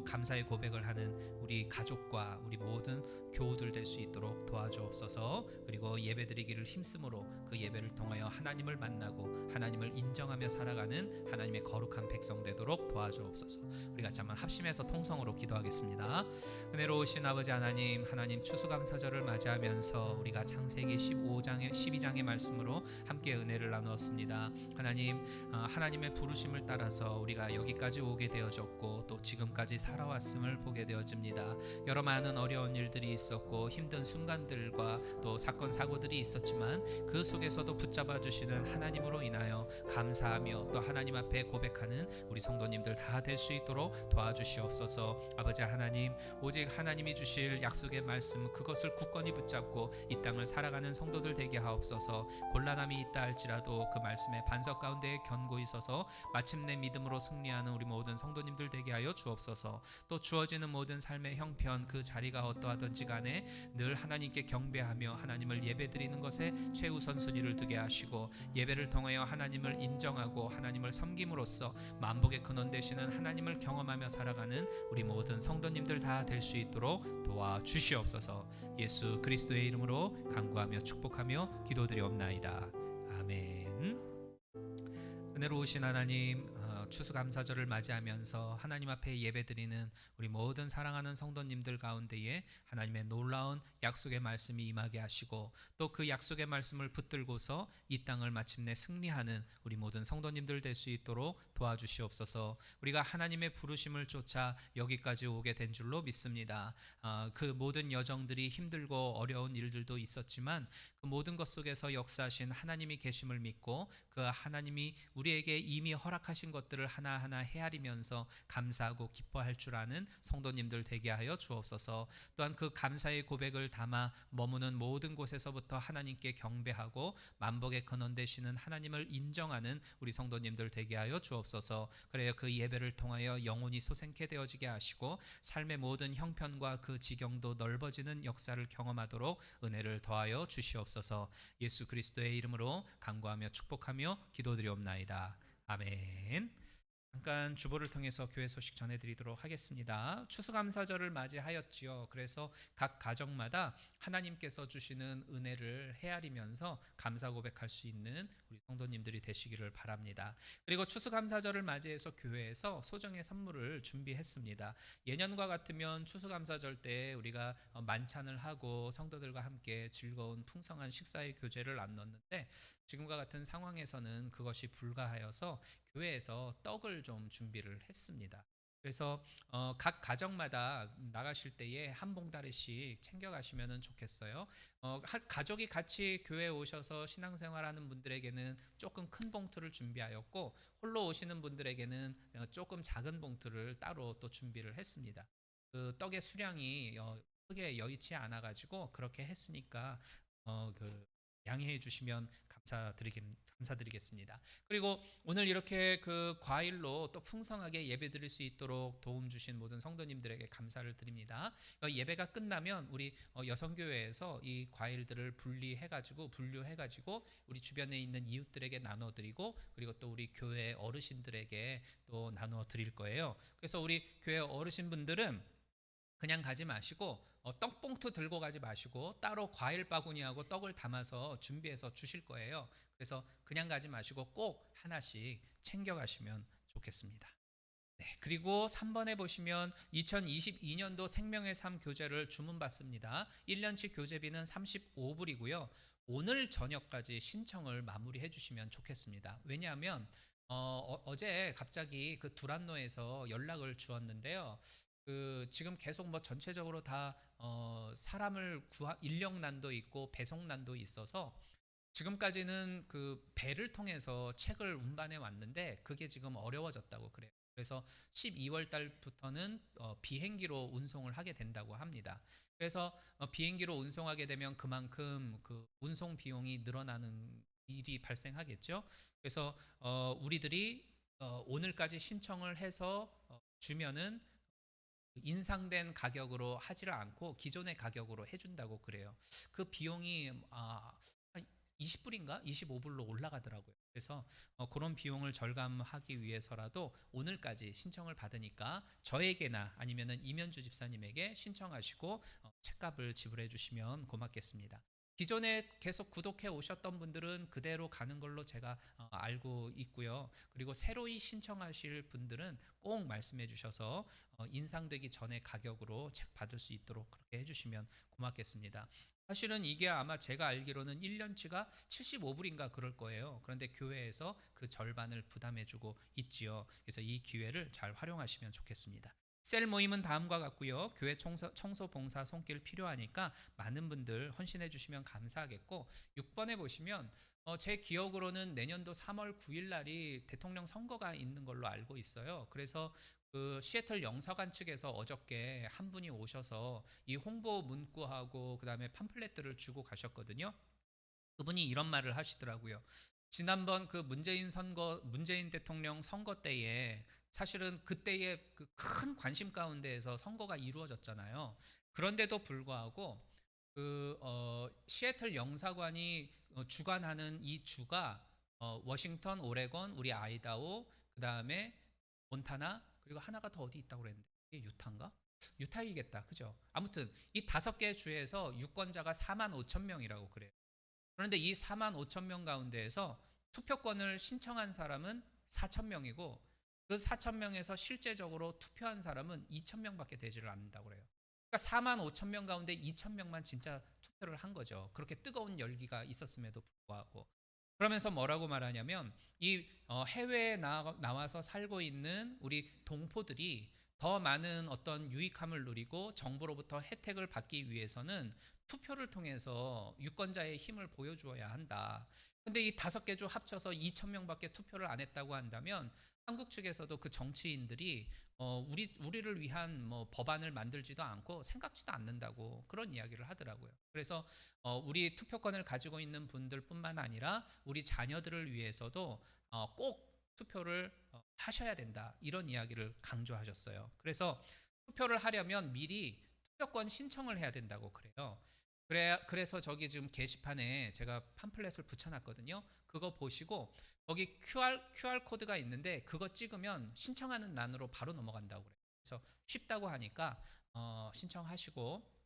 [SPEAKER 2] 감사의 고백을 하는 우리 가족과 우리 모든 교우들 될 수 있도록 도와주옵소서. 그리고 예배드리기를 힘쓰므로 그 예배를 통하여 하나님을 만나고 하나님을 인정하며 살아가는 하나님의 거룩한 백성 되도록 도와주옵소서. 우리 같이 한번 합심해서 통성으로 기도하겠습니다. 은혜로우신 아버지 하나님, 하나님 추수감사절을 맞이하면서 우리가 창세기 12장의 말씀으로 함께 은혜를 나누었습니다. 하나님, 하나님의 부르심을 따라서 우리가 여기까지 오게 되어졌고 또 지금까지 살아왔음을 보게 되어집니다. 여러 많은 어려운 일들이 있었고 힘든 순간들과 또 사건 사고들이 있었지만 그 속에서도 붙잡아 주시는 하나님으로 인하여 감사하며 또 하나님 앞에 고백하는 우리 성도님들 다 될 수 있도록 도와주시옵소서. 아버지 하나님, 오직 하나님이 주실 약속의 말씀 그것을 굳건히 붙잡고 이 땅을 살아가는 성도들 되게 하옵소서. 곤란함이 있다 할지라도 그 말씀의 반석 가운데 견고히 서서 마침내 믿음으로 승리하는 우리 모든 성도님들 되게 하여 주옵소서. 또 주어지는 모든 삶의 형편 그 자리가 어떠하든지 간에 늘 하나님께 경배하며 하나님을 예배드리는 것에 최우선 순위를 두게 하시고 예배를 통하여 하나님을 인정하고 하나님을 섬김으로써 만복의 근원 되시는 하나님을 경험하며 살아가는 우리 모든 성도님들 다 될 수 있도록 도와주시옵소서. 예수 그리스도의 이름으로 간구하며 축복하며 기도드리옵나이다. 아멘. 은혜로우신 하나님, 추수감사절을 맞이하면서 하나님 앞에 예배드리는 우리 모든 사랑하는 성도님들 가운데에 하나님의 놀라운 약속의 말씀이 임하게 하시고 또 그 약속의 말씀을 붙들고서 이 땅을 마침내 승리하는 우리 모든 성도님들 될 수 있도록 도와주시옵소서. 우리가 하나님의 부르심을 쫓아 여기까지 오게 된 줄로 믿습니다. 그 모든 여정들이 힘들고 어려운 일들도 있었지만 그 모든 것 속에서 역사하신 하나님이 계심을 믿고 그 하나님이 우리에게 이미 허락하신 것들을 하나하나 헤아리면서 감사하고 기뻐할 줄 아는 성도님들 되게 하여 주옵소서. 또한 그 감사의 고백을 담아 머무는 모든 곳에서부터 하나님께 경배하고 만복의 근원 되시는 하나님을 인정하는 우리 성도님들 되게 하여 주옵소서. 그래야 그 예배를 통하여 영혼이 소생케 되어지게 하시고 삶의 모든 형편과 그 지경도 넓어지는 역사를 경험하도록 은혜를 더하여 주시옵소서. 예수 그리스도의 이름으로 간구하며 축복하며 기도드리옵나이다. 아멘. 잠깐 주보를 통해서 교회 소식 전해드리도록 하겠습니다. 추수감사절을 맞이하였지요. 그래서 각 가정마다 하나님께서 주시는 은혜를 헤아리면서 감사 고백할 수 있는 우리 성도님들이 되시기를 바랍니다. 그리고 추수감사절을 맞이해서 교회에서 소정의 선물을 준비했습니다. 예년과 같으면 추수감사절 때 우리가 만찬을 하고 성도들과 함께 즐거운 풍성한 식사의 교제를 나눴는데 지금과 같은 상황에서는 그것이 불가하여서 교회에서 떡을 좀 준비를 했습니다. 그래서 각 가정마다 나가실 때에 한 봉다리씩 챙겨가시면 좋겠어요. 가족이 같이 교회에 오셔서 신앙생활하는 분들에게는 조금 큰 봉투를 준비하였고 홀로 오시는 분들에게는 조금 작은 봉투를 따로 또 준비를 했습니다. 그 떡의 수량이 크게 여의치 않아가지고 그렇게 했으니까 양해해 주시면 감사드리겠습니다. 그리고 오늘 이렇게 그 과일로 또 풍성하게 예배드릴 수 있도록 도움 주신 모든 성도님들에게 감사를 드립니다. 예배가 끝나면 우리 여성교회에서 이 과일들을 분류해가지고 우리 주변에 있는 이웃들에게 나눠드리고 그리고 또 우리 교회 어르신들에게 또 나눠드릴 거예요. 그래서 우리 교회 어르신분들은 그냥 가지 마시고 떡봉투 들고 가지 마시고 따로 과일 바구니하고 떡을 담아서 준비해서 주실 거예요. 그래서 그냥 가지 마시고 꼭 하나씩 챙겨가시면 좋겠습니다. 네, 그리고 3번에 보시면 2022년도 생명의 삶 교재를 주문받습니다. 1년치 교재비는 35불이고요. 오늘 저녁까지 신청을 마무리해 주시면 좋겠습니다. 왜냐하면 어제 갑자기 그 두란노에서 연락을 주었는데요. 지금 계속 뭐 전체적으로 다 사람을 인력난도 있고 배송난도 있어서 지금까지는 그 배를 통해서 책을 운반해 왔는데 그게 지금 어려워졌다고 그래요. 그래서 12월 달부터는 비행기로 운송을 하게 된다고 합니다. 그래서 비행기로 운송하게 되면 그만큼 그 운송 비용이 늘어나는 일이 발생하겠죠. 그래서 우리들이 오늘까지 신청을 해서 주면은 인상된 가격으로 하지를 않고 기존의 가격으로 해준다고 그래요. 그 비용이 한 20불인가 25불로 올라가더라고요. 그래서 그런 비용을 절감하기 위해서라도 오늘까지 신청을 받으니까 저에게나 아니면은 이면주 집사님에게 신청하시고 책값을 지불해 주시면 고맙겠습니다. 기존에 계속 구독해 오셨던 분들은 그대로 가는 걸로 제가 알고 있고요. 그리고 새로이 신청하실 분들은 꼭 말씀해 주셔서 인상되기 전에 가격으로 책 받을 수 있도록 그렇게 해주시면 고맙겠습니다. 사실은 이게 아마 제가 알기로는 1년치가 75불인가 그럴 거예요. 그런데 교회에서 그 절반을 부담해주고 있지요. 그래서 이 기회를 잘 활용하시면 좋겠습니다. 셀 모임은 다음과 같고요. 교회 청소 봉사 손길 필요하니까 많은 분들 헌신해 주시면 감사하겠고 6번에 보시면 제 기억으로는 내년도 3월 9일 날이 대통령 선거가 있는 걸로 알고 있어요. 그래서 그 시애틀 영사관 측에서 어저께 한 분이 오셔서 이 홍보 문구하고 그다음에 팜플렛들을 주고 가셨거든요. 그분이 이런 말을 하시더라고요. 지난번 그 문재인 대통령 선거 때에 사실은 그때의 그 큰 관심 가운데에서 선거가 이루어졌잖아요. 그런데도 불구하고 시애틀 영사관이 주관하는 이 주가 워싱턴, 오레곤, 우리 아이다호, 그 다음에 몬타나 그리고 하나가 더 어디 있다고 그랬는데 이게 유타인가? 유타이겠다, 그죠? 아무튼 이 5개 주에서 유권자가 4만 5천 명이라고 그래요. 그런데 이 4만 5천 명 가운데에서 투표권을 신청한 사람은 4천 명이고 그 4천 명에서 실제적으로 투표한 사람은 2천 명밖에 되지를 않는다고 그래요. 그러니까 4만 5천 명 가운데 2천 명만 진짜 투표를 한 거죠. 그렇게 뜨거운 열기가 있었음에도 불구하고. 그러면서 뭐라고 말하냐면 이 해외에 나와서 살고 있는 우리 동포들이 더 많은 어떤 유익함을 누리고 정부로부터 혜택을 받기 위해서는 투표를 통해서 유권자의 힘을 보여주어야 한다. 근데 이 5개 주 합쳐서 2천 명밖에 투표를 안 했다고 한다면 한국 측에서도 그 정치인들이 우리를 위한 뭐 법안을 만들지도 않고 생각지도 않는다고 그런 이야기를 하더라고요. 그래서 우리 투표권을 가지고 있는 분들뿐만 아니라 우리 자녀들을 위해서도 꼭 투표를 하셔야 된다. 이런 이야기를 강조하셨어요. 그래서 투표를 하려면 미리 투표권 신청을 해야 된다고 그래요. 그래서 저기 지금 게시판에 제가 팜플렛을 붙여놨거든요. 그거 보시고 거기 QR 코드가 있는데 그거 찍으면 신청하는欄으로 바로 넘어간다고 그래요. 그래서 쉽다고 하니까 신청하시고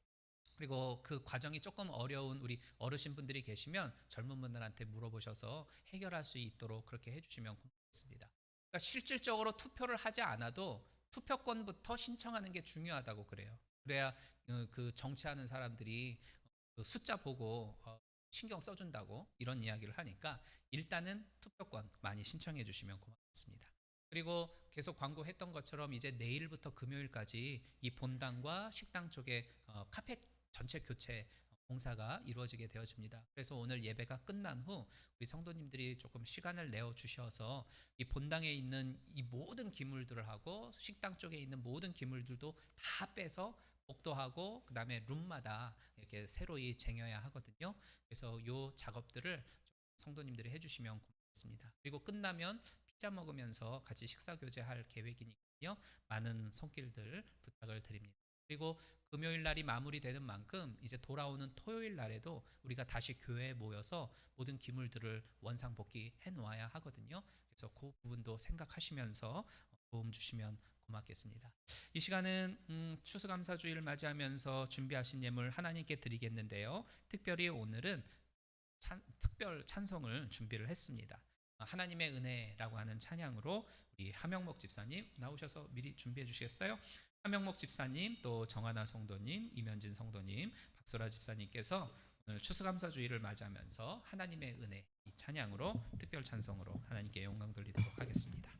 [SPEAKER 2] 그리고 그 과정이 조금 어려운 우리 어르신분들이 계시면 젊은 분들한테 물어보셔서 해결할 수 있도록 그렇게 해주시면 고맙겠습니다. 그러니까 실질적으로 투표를 하지 않아도 투표권부터 신청하는 게 중요하다고 그래요. 그래야 그 정치하는 사람들이 그 숫자 보고 신경 써준다고 이런 이야기를 하니까 일단은 투표권 많이 신청해 주시면 고맙겠습니다. 그리고 계속 광고했던 것처럼 이제 내일부터 금요일까지 이 본당과 식당 쪽에 카펫 전체 교체 공사가 이루어지게 되어집니다. 그래서 오늘 예배가 끝난 후 우리 성도님들이 조금 시간을 내어 주셔서 이 본당에 있는 이 모든 기물들을 하고 식당 쪽에 있는 모든 기물들도 다 빼서 복도하고 그 다음에 룸마다 이렇게 새로이 쟁여야 하거든요. 그래서 이 작업들을 성도님들이 해주시면 고맙습니다. 그리고 끝나면 피자 먹으면서 같이 식사 교제할 계획이니까요. 많은 손길들 부탁을 드립니다. 그리고 금요일 날이 마무리되는 만큼 이제 돌아오는 토요일 날에도 우리가 다시 교회에 모여서 모든 기물들을 원상복귀해 놓아야 하거든요. 그래서 그 부분도 생각하시면서 도움 주시면 고맙겠습니다. 이 시간은 추수감사주의를 맞이하면서 준비하신 예물 하나님께 드리겠는데요. 특별히 오늘은 특별 찬송을 준비를 했습니다. 하나님의 은혜라고 하는 찬양으로 우리 하명목 집사님 나오셔서 미리 준비해 주시겠어요? 하명목 집사님, 또 정하나 성도님, 이면진 성도님, 박소라 집사님께서 오늘 추수감사주의를 맞이하면서 하나님의 은혜 이 찬양으로 특별 찬송으로 하나님께 영광 돌리도록 하겠습니다.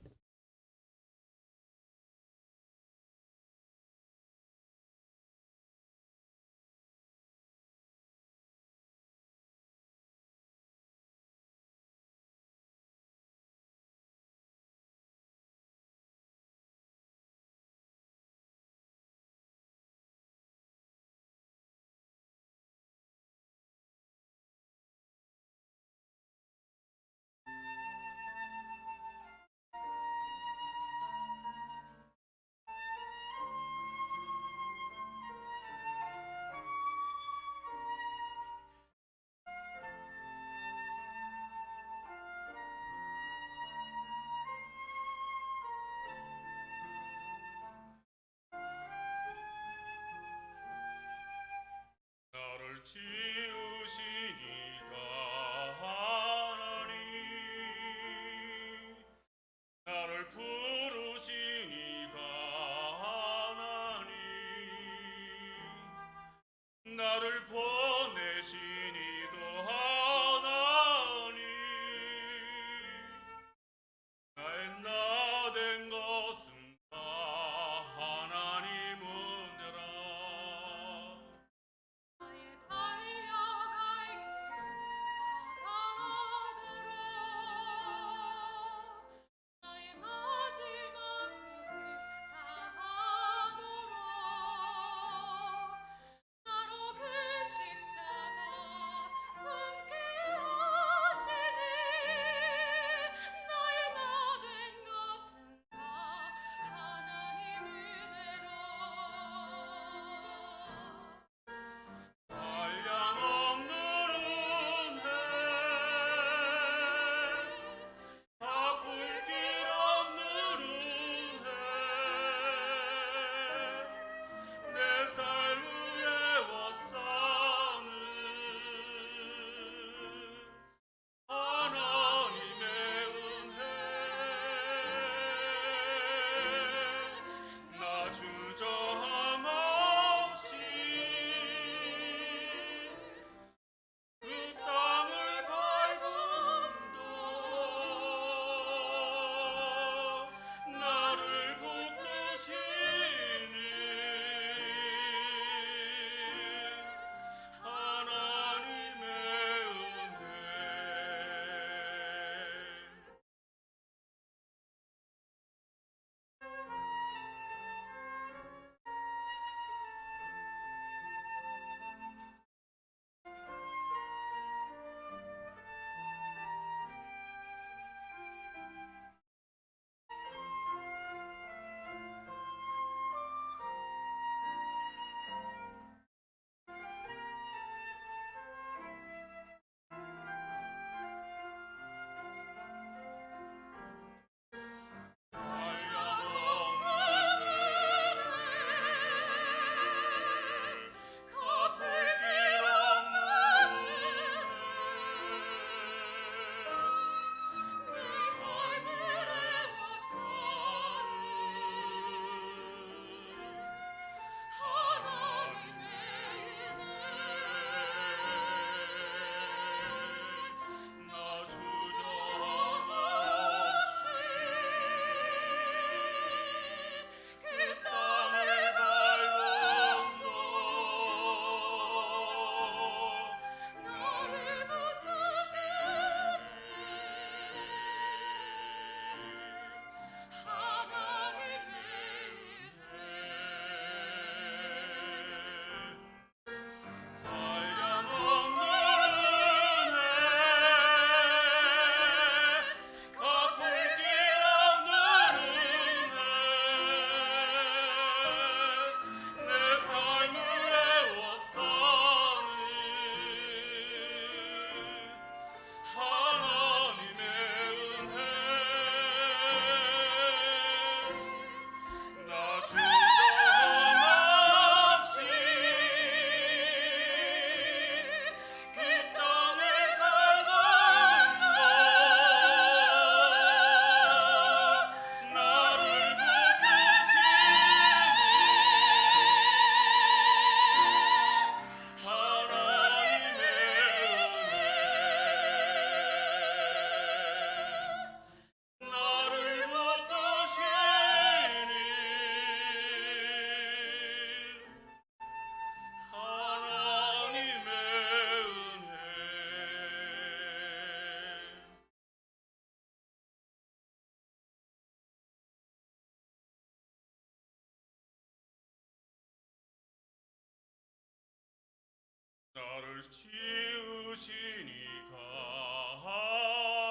[SPEAKER 3] 나를 지으시니가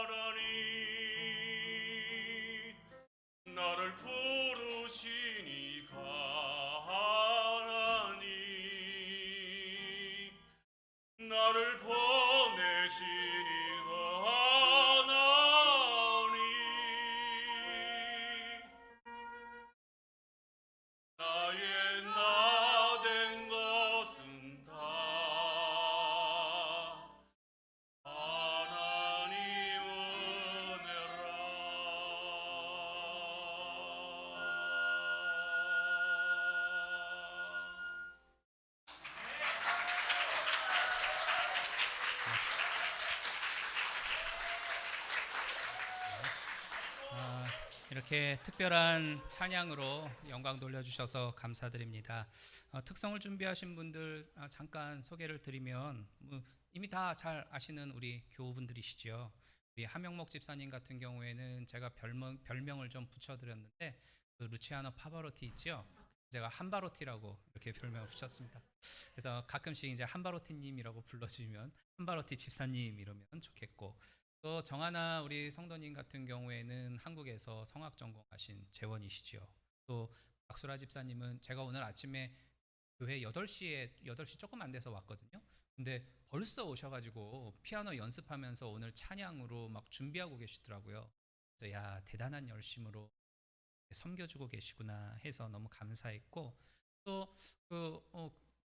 [SPEAKER 3] 하나님 나를 부르시니가 하나님 나를 보내시니가 하나님 나의 나 된 것은 다 하나님 은혜라
[SPEAKER 2] 이렇게 특별한 찬양으로 영광 돌려주셔서 감사드립니다. 특성을 준비하신 분들 잠깐 소개를 드리면 이미 다 잘 아시는 우리 교우분들이시죠. 우리 하명목 집사님 같은 경우에는 제가 별명을 좀 붙여드렸는데 그 루치아노 파바로티 있죠. 제가 한바로티라고 이렇게 별명을 붙였습니다. 그래서 가끔씩 이제 한바로티님이라고 불러주면 한바로티 집사님 이러면 좋겠고, 또 정하나 우리 성도님 같은 경우에는 한국에서 성악 전공하신 재원이시죠. 또 박수라 집사님은 제가 오늘 아침에 교회 8시 조금 안 돼서 왔거든요. 근데 벌써 오셔가지고 피아노 연습하면서 오늘 찬양으로 막 준비하고 계시더라고요. 그래서 야, 대단한 열심으로 섬겨주고 계시구나 해서 너무 감사했고, 또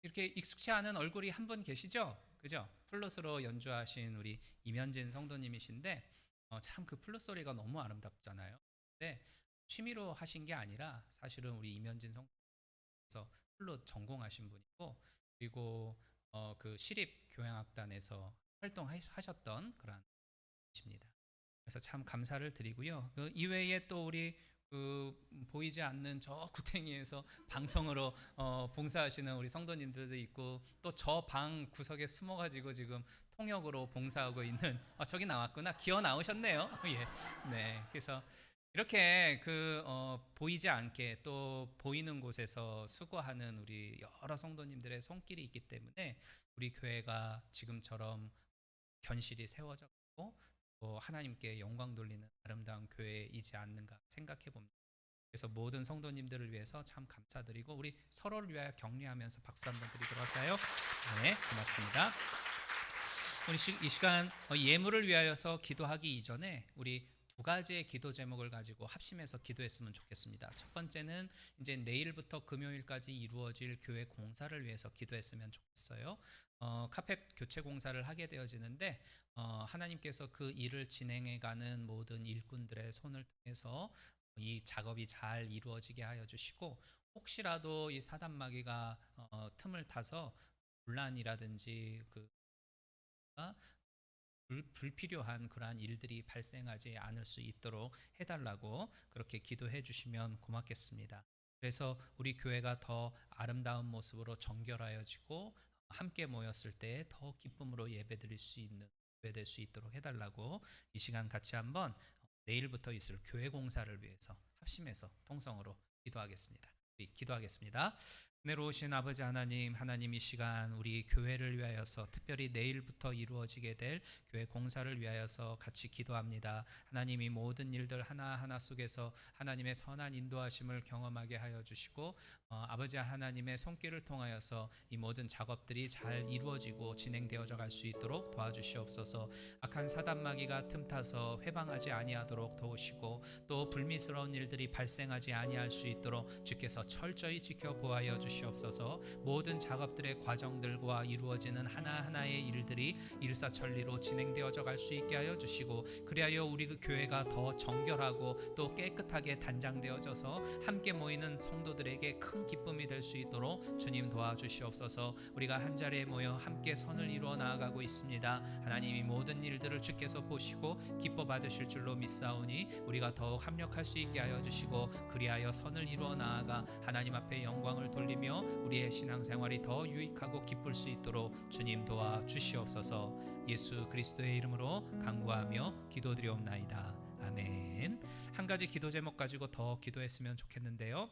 [SPEAKER 2] 이렇게 익숙치 않은 얼굴이 한 분 계시죠? 그죠? 플룻으로 연주하신 우리 이면진 성도님이신데 참 그 플룻 소리가 너무 아름답잖아요. 근데 취미로 하신 게 아니라 사실은 우리 이면진 성도님께서 플룻 전공하신 분이고, 그리고 그 시립 교향악단에서 활동하셨던 그런 분이십니다. 그래서 참 감사를 드리고요. 그 이외에 또 우리 보이지 않는 저 구탱이에서 방송으로 봉사하시는 우리 성도님들도 있고, 또 저 방 구석에 숨어가지고 지금 통역으로 봉사하고 있는 저기 나왔구나, 기어 나오셨네요. 예, 네. 그래서 이렇게 보이지 않게 또 보이는 곳에서 수고하는 우리 여러 성도님들의 손길이 있기 때문에 우리 교회가 지금처럼 견실이 세워졌고 또 하나님께 영광 돌리는 아름다운 교회이지 않는가 생각해 봅니다. 그래서 모든 성도님들을 위해서 참 감사드리고 우리 서로를 위하여 격려하면서 박수 한번 드리도록 할까요? 네, 고맙습니다. 우리 이 시간 예물을 위하여서 기도하기 이전에 우리 두 가지의 기도 제목을 가지고 합심해서 기도했으면 좋겠습니다. 첫 번째는 이제 내일부터 금요일까지 이루어질 교회 공사를 위해서 기도했으면 좋겠어요. 카펫 교체 공사를 하게 되어지는데 하나님께서 그 일을 진행해가는 모든 일꾼들의 손을 통해서 이 작업이 잘 이루어지게 하여 주시고, 혹시라도 이 사단마귀가 틈을 타서 분란이라든지 불필요한 그러한 일들이 발생하지 않을 수 있도록 해달라고 그렇게 기도해 주시면 고맙겠습니다. 그래서 우리 교회가 더 아름다운 모습으로 정결하여지고 함께 모였을 때 더 기쁨으로 예배드릴 수 있는 예배될 수 있도록 해달라고 이 시간 같이 한번 내일부터 있을 교회 공사를 위해서 합심해서 통성으로 기도하겠습니다. 우리 기도하겠습니다. 은혜로우신 아버지 하나님, 하나님 이 시간 우리 교회를 위하여서 특별히 내일부터 이루어지게 될 교회 공사를 위하여서 같이 기도합니다. 하나님 이 모든 일들 하나하나 속에서 하나님의 선한 인도하심을 경험하게 하여 주시고 아버지 하나님의 손길을 통하여서 이 모든 작업들이 잘 이루어지고 진행되어져 갈 수 있도록 도와주시옵소서. 악한 사단마귀가 틈타서 회방하지 아니하도록 도우시고 또 불미스러운 일들이 발생하지 아니할 수 있도록 주께서 철저히 지켜보아여 주시옵소서. 모든 작업들의 과정들과 이루어지는 하나하나의 일들이 일사천리로 진행되어져 갈 수 있게 하여 주시고, 그리하여 우리 그 교회가 더 정결하고 또 깨끗하게 단장되어져서 함께 모이는 성도들에게 큰 기쁨이 될 수 있도록 주님 도와주시옵소서. 우리가 한 자리에 모여 함께 선을 이루어 나아가고 있습니다. 하나님이 모든 일들을 주께서 보시고 기뻐 받으실 줄로 믿사오니 우리가 더욱 합력할 수 있게 하여 주시고, 그리하여 선을 이루어 나아가 하나님 앞에 영광을 돌리며 우리의 신앙생활이 더 유익하고 기쁠 수 있도록 주님 도와주시옵소서. 예수 그리스도의 이름으로 간구하며 기도드리옵나이다. 아멘. 한 가지 기도 제목 가지고 더 기도했으면 좋겠는데요.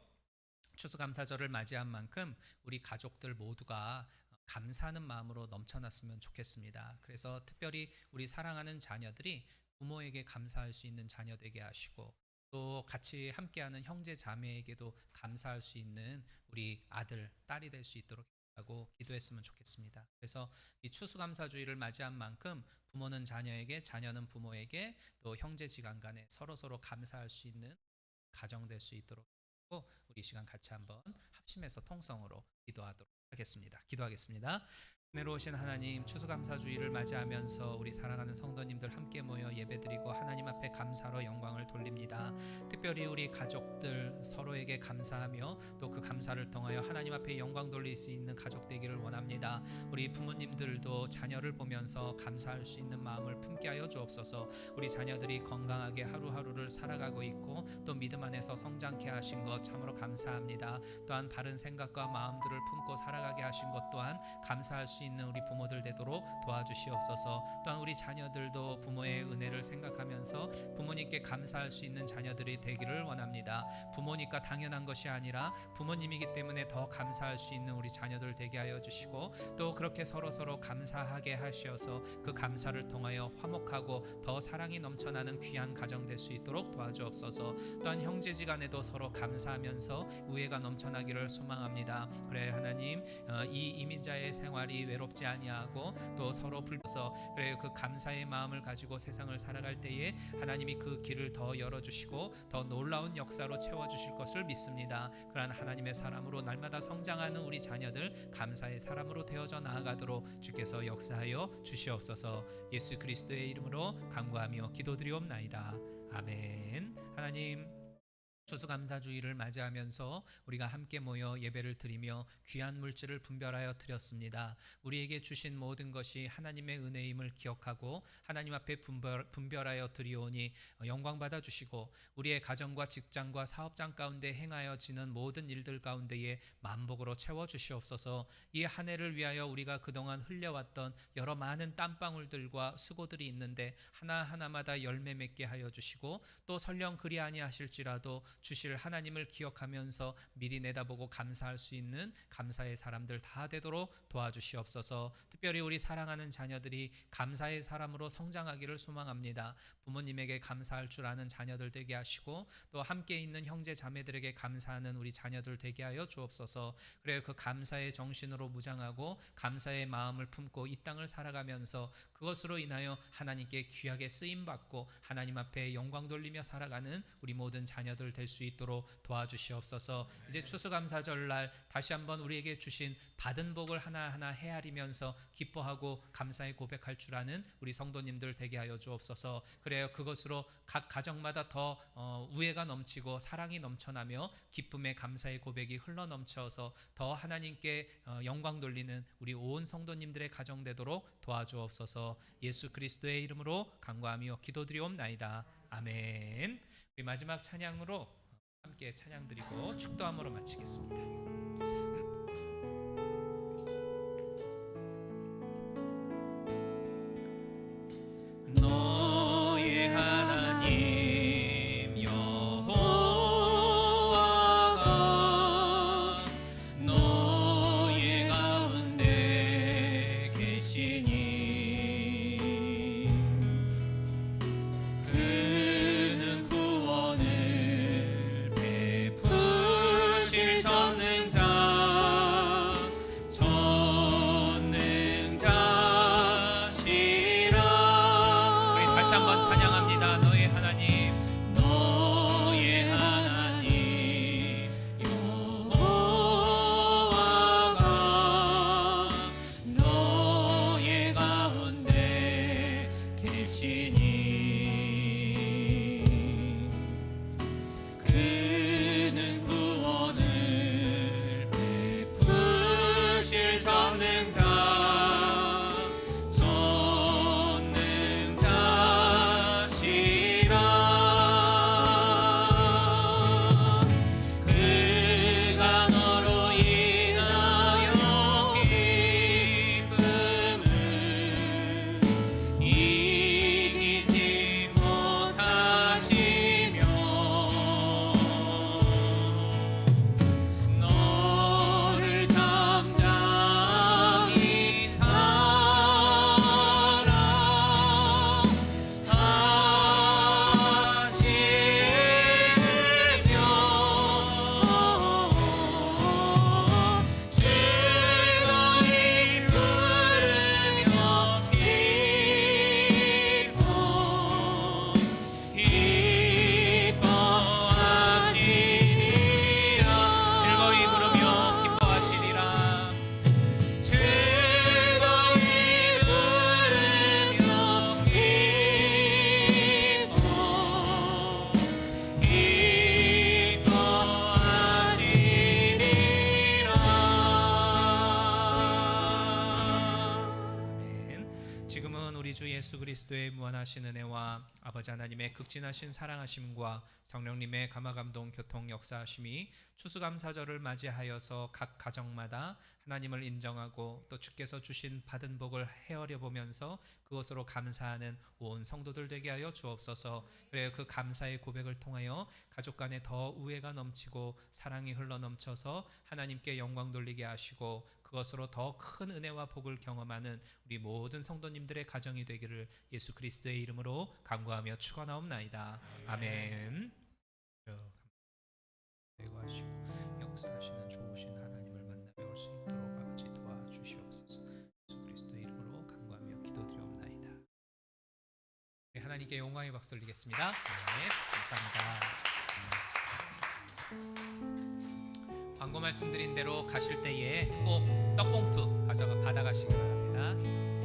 [SPEAKER 2] 추수감사절을 맞이한 만큼 우리 가족들 모두가 감사하는 마음으로 넘쳐났으면 좋겠습니다. 그래서 특별히 우리 사랑하는 자녀들이 부모에게 감사할 수 있는 자녀 되게 하시고, 또 같이 함께하는 형제 자매에게도 감사할 수 있는 우리 아들, 딸이 될 수 있도록 하고 기도했으면 좋겠습니다. 그래서 이 추수감사주의를 맞이한 만큼 부모는 자녀에게, 자녀는 부모에게, 또 형제지간 간에 서로서로 감사할 수 있는 가정 될 수 있도록 하고, 우리 이 시간 같이 한번 합심해서 통성으로 기도하도록 하겠습니다. 기도하겠습니다. 은혜로우신 하나님, 추수감사주의를 맞이하면서 우리 사랑하는 성도님들 함께 모여 예배드리고 하나님 앞에 감사로 영광을 돌립니다. 특별히 우리 가족들 서로에게 감사하며 또 그 감사를 통하여 하나님 앞에 영광 돌릴 수 있는 가족 되기를 원합니다. 우리 부모님들도 자녀를 보면서 감사할 수 있는 마음을 품게 하여 주옵소서. 우리 자녀들이 건강하게 하루하루를 살아가고 있고 또 믿음 안에서 성장케 하신 것 참으로 감사합니다. 또한 바른 생각과 마음들을 품고 살아가게 하신 것 또한 감사할 수 있는 우리 부모들 되도록 도와주시옵소서. 또한 우리 자녀들도 부모의 은혜를 생각하면서 부모님께 감사할 수 있는 자녀들이 되기를 원합니다. 부모니까 당연한 것이 아니라 부모님이기 때문에 더 감사할 수 있는 우리 자녀들 되게 하여 주시고, 또 그렇게 서로서로 감사하게 하셔서 그 감사를 통하여 화목하고 더 사랑이 넘쳐나는 귀한 가정 될 수 있도록 도와주옵소서. 또한 형제지간에도 서로 감사하면서 우애가 넘쳐나기를 소망합니다. 그래 하나님, 이 이민자의 생활이 외롭지 아니하고 또 서로 불러서 그래 그 감사의 마음을 가지고 세상을 살아갈 때에 하나님이 그 길을 더 열어주시고 더 놀라운 역사로 채워주실 것을 믿습니다. 그러한 하나님의 사람으로 날마다 성장하는 우리 자녀들 감사의 사람으로 되어져 나아가도록 주께서 역사하여 주시옵소서. 예수 그리스도의 이름으로 간구하며 기도드리옵나이다. 아멘. 하나님, 추수감사주의를 맞이하면서 우리가 함께 모여 예배를 드리며 귀한 물질을 분별하여 드렸습니다. 우리에게 주신 모든 것이 하나님의 은혜임을 기억하고 하나님 앞에 분별하여 드리오니 영광 받아 주시고, 우리의 가정과 직장과 사업장 가운데 행하여지는 모든 일들 가운데에 만복으로 채워 주시옵소서. 이 한 해를 위하여 우리가 그동안 흘려왔던 여러 많은 땀방울들과 수고들이 있는데 하나하나마다 열매 맺게 하여 주시고, 또 설령 그리 아니하실지라도 주실 하나님을 기억하면서 미리 내다보고 감사할 수 있는 감사의 사람들 다 되도록 도와주시옵소서. 특별히 우리 사랑하는 자녀들이 감사의 사람으로 성장하기를 소망합니다. 부모님에게 감사할 줄 아는 자녀들 되게 하시고, 또 함께 있는 형제 자매들에게 감사하는 우리 자녀들 되게 하여 주옵소서. 그래 그 감사의 정신으로 무장하고 감사의 마음을 품고 이 땅을 살아가면서 그것으로 인하여 하나님께 귀하게 쓰임받고 하나님 앞에 영광 돌리며 살아가는 우리 모든 자녀들 될 수 있도록 도와주시옵소서. 이제 추수감사절날 다시 한번 우리에게 주신 받은 복을 하나하나 헤아리면서 기뻐하고 감사의 고백할 줄 아는 우리 성도님들 되게 하여 주옵소서. 그래요, 그것으로 각 가정마다 더 우애가 넘치고 사랑이 넘쳐나며 기쁨의 감사의 고백이 흘러넘쳐서 더 하나님께 영광 돌리는 우리 온 성도님들의 가정 되도록 도와주옵소서. 예수 그리스도의 이름으로 간구하며 기도드리옵나이다. 아멘. 우리 마지막 찬양으로 함께 찬양 드리고 축도함으로 마치겠습니다. 너의 하나님 여호와가 너의 가운데 계시니 그는 구원을 베푸실 전능자 그리스도의 무한하신 은혜와 아버지 하나님의 극진하신 사랑하심과 성령님의 감화감동 교통 역사하심이 추수감사절을 맞이하여서 각 가정마다 하나님을 인정하고 또 주께서 주신 받은 복을 헤아려 보면서 그것으로 감사하는 온 성도들 되게 하여 주옵소서. 그래요, 그 감사의 고백을 통하여 가족 간에 더 우애가 넘치고 사랑이 흘러넘쳐서 하나님께 영광 돌리게 하시고 그것으로 더 큰 은혜와 복을 경험하는 우리 모든 성도님들의 가정이 되기를 예수 그리스도의 이름으로 간구하며 축원하옵나이다. 아멘. 대거하시고 역사하시는 좋으신 하나님을 만나며 올 수 있도록 아버지 도와주시옵소서. 예수 그리스도의 이름으로 간구하며 기도드리옵나이다. 우리 하나님께 영광의 박수 올리겠습니다. 네, 감사합니다. 광고 말씀드린 대로 가실 때에 꼭 떡봉투 받아가시기 바랍니다.